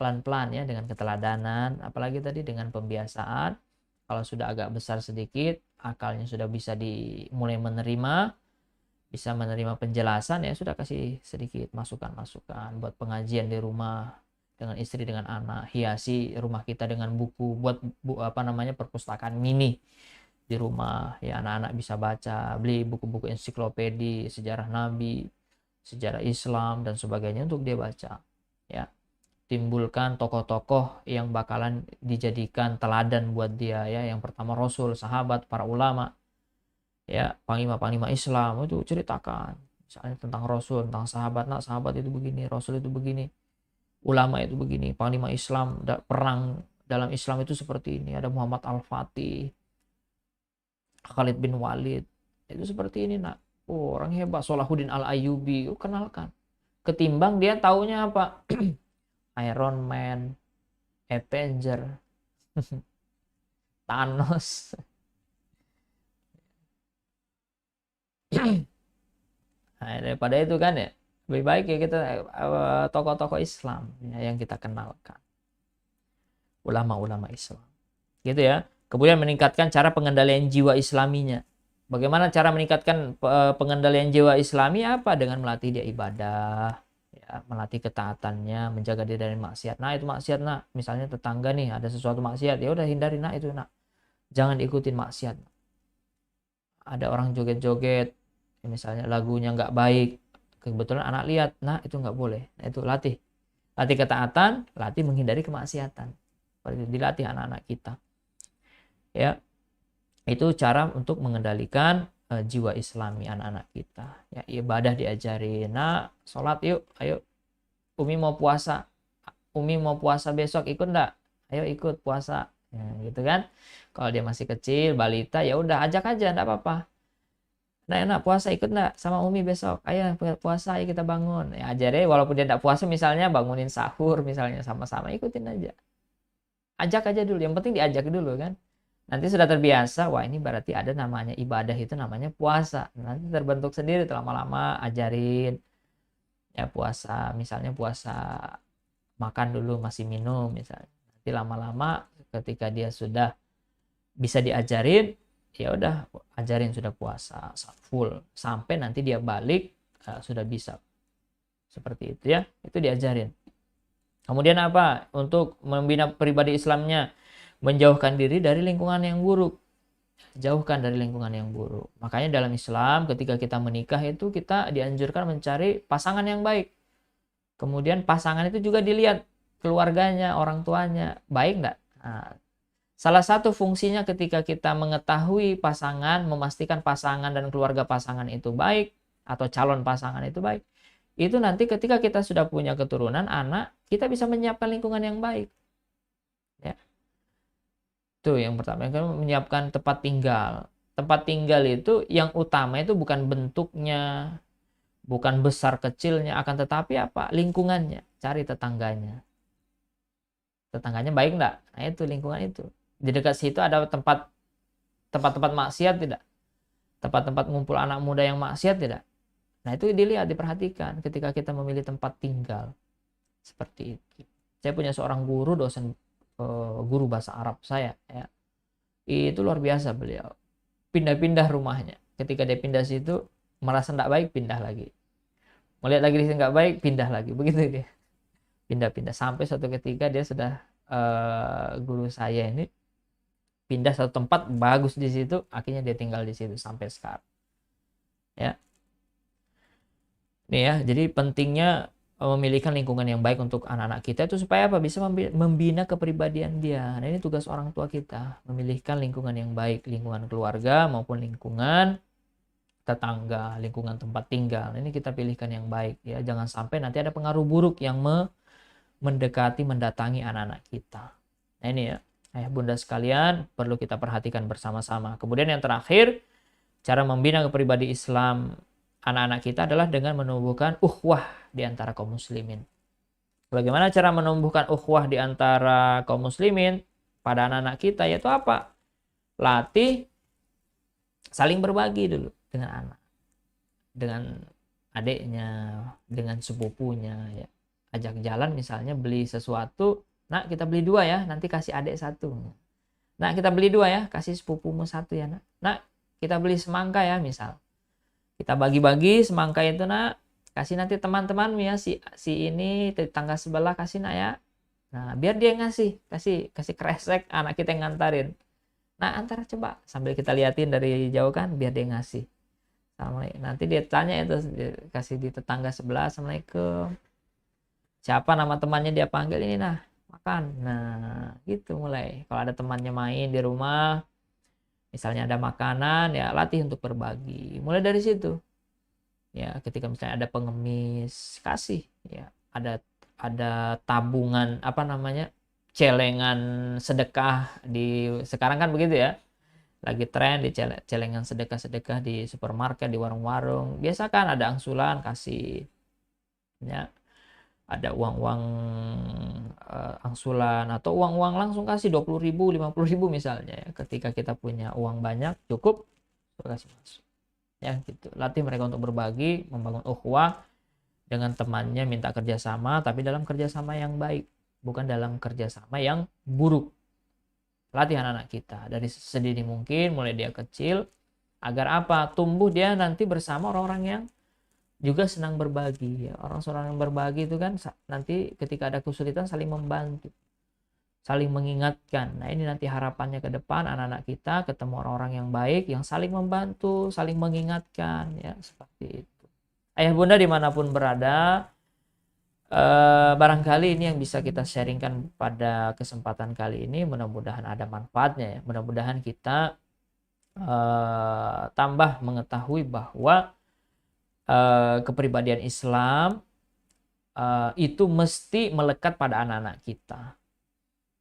pelan-pelan ya, dengan keteladanan, apalagi tadi dengan pembiasaan. Kalau sudah agak besar sedikit, akalnya sudah bisa mulai menerima, bisa menerima penjelasan, ya sudah kasih sedikit masukan-masukan buat pengajian di rumah dengan istri, dengan anak. Hiasi rumah kita dengan buku, buat perpustakaan mini di rumah ya, anak-anak bisa baca, beli buku-buku ensiklopedi, sejarah Nabi, sejarah Islam dan sebagainya untuk dia baca ya. Timbulkan tokoh-tokoh yang bakalan dijadikan teladan buat dia ya. Yang pertama Rasul, sahabat, para ulama ya, panglima-panglima Islam itu ceritakan misalnya tentang Rasul, tentang sahabat. Nah, sahabat itu begini, Rasul itu begini, ulama itu begini, panglima Islam, perang dalam Islam itu seperti ini, ada Muhammad Al-Fatih, Khalid bin Walid, itu seperti ini nak. Oh, orang hebat, Salahuddin Al-Ayyubi, kenalkan. Ketimbang dia taunya apa? Iron Man, Avenger, Thanos. Nah, daripada itu kan ya, lebih baik ya kita tokoh-tokoh Islam ya, yang kita kenalkan. Ulama-ulama Islam. Gitu ya. Kemudian meningkatkan cara pengendalian jiwa islaminya. Bagaimana cara meningkatkan pengendalian jiwa islami? Apa? Dengan melatih dia ibadah, ya, melatih ketaatannya, menjaga dia dari maksiat. Nah, itu maksiat nak. Misalnya tetangga nih ada sesuatu maksiat, ya udah hindari nak itu nak. Jangan diikutin maksiat. Ada orang joget-joget, misalnya lagunya nggak baik, kebetulan anak lihat, nah itu nggak boleh. Nah, itu latih ketaatan, latih menghindari kemaksiatan. Dilatih anak-anak kita. Ya, itu cara untuk mengendalikan jiwa Islami anak-anak kita. Ya, ibadah diajarin. Nah, sholat yuk, ayo. Umi mau puasa besok, ikut enggak? Ayo ikut puasa. Ya, gitu kan. Kalau dia masih kecil, balita, ya udah ajak aja, enggak apa-apa. Nah, enak puasa, ikut enggak sama Umi besok? Ayo puasa, ayo kita bangun. Ya ajarin, walaupun dia enggak puasa, misalnya bangunin sahur misalnya, sama-sama ikutin aja. Ajak aja dulu, yang penting diajak dulu kan. Nanti sudah terbiasa, wah ini berarti ada namanya ibadah, itu namanya puasa. Nanti terbentuk sendiri lama-lama, ajarin ya puasa, misalnya puasa makan dulu masih minum misalnya. Nanti lama-lama ketika dia sudah bisa diajarin, ya udah ajarin sudah puasa full sampai nanti dia balik sudah bisa. Seperti itu ya, itu diajarin. Kemudian apa? Untuk membina pribadi Islamnya, menjauhkan diri dari lingkungan yang buruk. Jauhkan dari lingkungan yang buruk. Makanya dalam Islam ketika kita menikah itu kita dianjurkan mencari pasangan yang baik. Kemudian pasangan itu juga dilihat keluarganya, orang tuanya, baik enggak? Nah, salah satu fungsinya ketika kita mengetahui pasangan, memastikan pasangan dan keluarga pasangan itu baik, atau calon pasangan itu baik, itu nanti ketika kita sudah punya keturunan, anak, kita bisa menyiapkan lingkungan yang baik. Ya. Itu yang pertama, kan menyiapkan tempat tinggal. Tempat tinggal itu yang utama itu bukan bentuknya, bukan besar kecilnya, akan tetapi apa? Lingkungannya. Cari tetangganya. Tetangganya baik enggak? Nah itu lingkungan itu. Di dekat situ ada tempat-tempat maksiat tidak? Tempat-tempat ngumpul anak muda yang maksiat tidak? Nah itu dilihat, diperhatikan ketika kita memilih tempat tinggal. Seperti itu. Saya punya seorang guru, dosen guru bahasa Arab saya. Ya. Itu luar biasa beliau. Pindah-pindah rumahnya. Ketika dia pindah situ, merasa tidak baik, pindah lagi. Melihat lagi di sini nggak baik, pindah lagi. Begitu dia. Pindah-pindah. Sampai suatu ketika dia sudah, guru saya ini, pindah satu tempat bagus di situ, akhirnya dia tinggal di situ sampai sekarang. Ya. Nih ya, jadi pentingnya memilihkan lingkungan yang baik untuk anak-anak kita itu supaya apa? Bisa membina kepribadian dia. Nah, ini tugas orang tua kita, memilihkan lingkungan yang baik, lingkungan keluarga maupun lingkungan tetangga, lingkungan tempat tinggal. Ini kita pilihkan yang baik ya. Jangan sampai nanti ada pengaruh buruk yang mendekati, mendatangi anak-anak kita. Nah, ini ya. Ayah bunda sekalian, perlu kita perhatikan bersama-sama. Kemudian yang terakhir, cara membina kepribadian Islam anak-anak kita adalah dengan menumbuhkan ukhuwah di antara kaum muslimin. Bagaimana cara menumbuhkan ukhuwah di antara kaum muslimin pada anak-anak kita? Yaitu apa? Latih saling berbagi dulu dengan anak. Dengan adiknya, dengan sepupunya. Ya. Ajak jalan misalnya beli sesuatu, nak kita beli 2 ya, nanti kasih adik 1. Nak kita beli 2 ya, kasih sepupumu 1 ya nak. Nak kita beli semangka ya misal. Kita bagi-bagi semangka itu nak, kasih nanti teman-teman ya, si ini tetangga sebelah kasih nak ya. Nah biar dia ngasih, kasih kresek, anak kita yang ngantarin. Nah antar coba sambil kita liatin dari jauh kan, biar dia ngasih. Nanti dia tanya itu, kasih di tetangga sebelah, assalamualaikum. Siapa nama temannya dia panggil ini nah. Makan. Nah, gitu mulai. Kalau ada temannya main di rumah, misalnya ada makanan, ya latih untuk berbagi. Mulai dari situ. Ya, ketika misalnya ada pengemis, kasih. Ya, ada tabungan apa namanya? Celengan sedekah di sekarang kan begitu ya. Lagi tren di celengan sedekah-sedekah di supermarket, di warung-warung. Biasakan ada angsuran kasih. Ya. Ada uang-uang angsuran atau uang-uang langsung kasih 20.000, 50.000 misalnya ya. Ketika kita punya uang banyak cukup kasih masuk ya gitu. Latih mereka untuk berbagi, membangun ukhuwah dengan temannya, minta kerjasama tapi dalam kerjasama yang baik, bukan dalam kerjasama yang buruk. Latih anak-anak kita dari sedini mungkin, mulai dia kecil, agar apa? Tumbuh dia nanti bersama orang-orang yang juga senang berbagi ya. Orang-orang yang berbagi itu kan nanti ketika ada kesulitan saling membantu, saling mengingatkan. Nah ini nanti harapannya ke depan anak-anak kita ketemu orang-orang yang baik yang saling membantu, saling mengingatkan ya, seperti itu. Ayah bunda dimanapun berada, barangkali ini yang bisa kita sharingkan pada kesempatan kali ini. Mudah-mudahan ada manfaatnya ya. Mudah-mudahan kita tambah mengetahui bahwa kepribadian Islam itu mesti melekat pada anak-anak kita.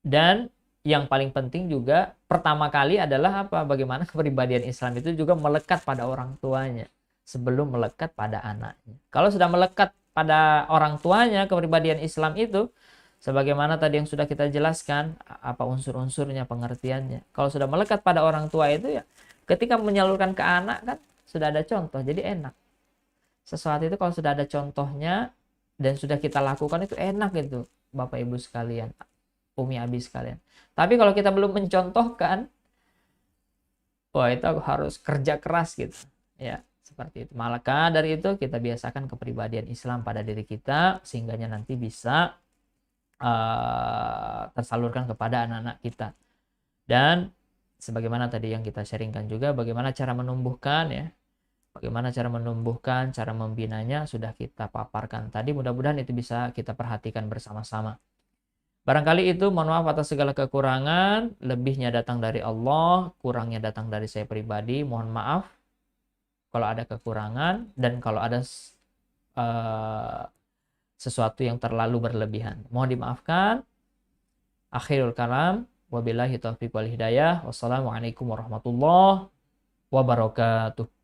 Dan yang paling penting juga pertama kali adalah apa? Bagaimana kepribadian Islam itu juga melekat pada orang tuanya sebelum melekat pada anaknya. Kalau sudah melekat pada orang tuanya kepribadian Islam itu, sebagaimana tadi yang sudah kita jelaskan apa unsur-unsurnya, pengertiannya. Kalau sudah melekat pada orang tua itu ya, ketika menyalurkan ke anak kan sudah ada contoh, jadi enak. Sesuatu itu kalau sudah ada contohnya dan sudah kita lakukan itu enak gitu. Bapak Ibu sekalian, Umi Abi sekalian. Tapi kalau kita belum mencontohkan, wah itu harus kerja keras gitu. Ya, seperti itu. Maka dari itu kita biasakan kepribadian Islam pada diri kita sehingganya nanti bisa tersalurkan kepada anak-anak kita. Dan sebagaimana tadi yang kita sharingkan juga, bagaimana cara menumbuhkan ya, bagaimana cara menumbuhkan, cara membinanya sudah kita paparkan tadi. Mudah-mudahan itu bisa kita perhatikan bersama-sama. Barangkali itu, mohon maaf atas segala kekurangan, lebihnya datang dari Allah, kurangnya datang dari saya pribadi. Mohon maaf kalau ada kekurangan dan kalau ada sesuatu yang terlalu berlebihan. Mohon dimaafkan. Akhirul kalam. Wabillahi taufiq wal hidayah. Wassalamualaikum warahmatullahi wabarakatuh.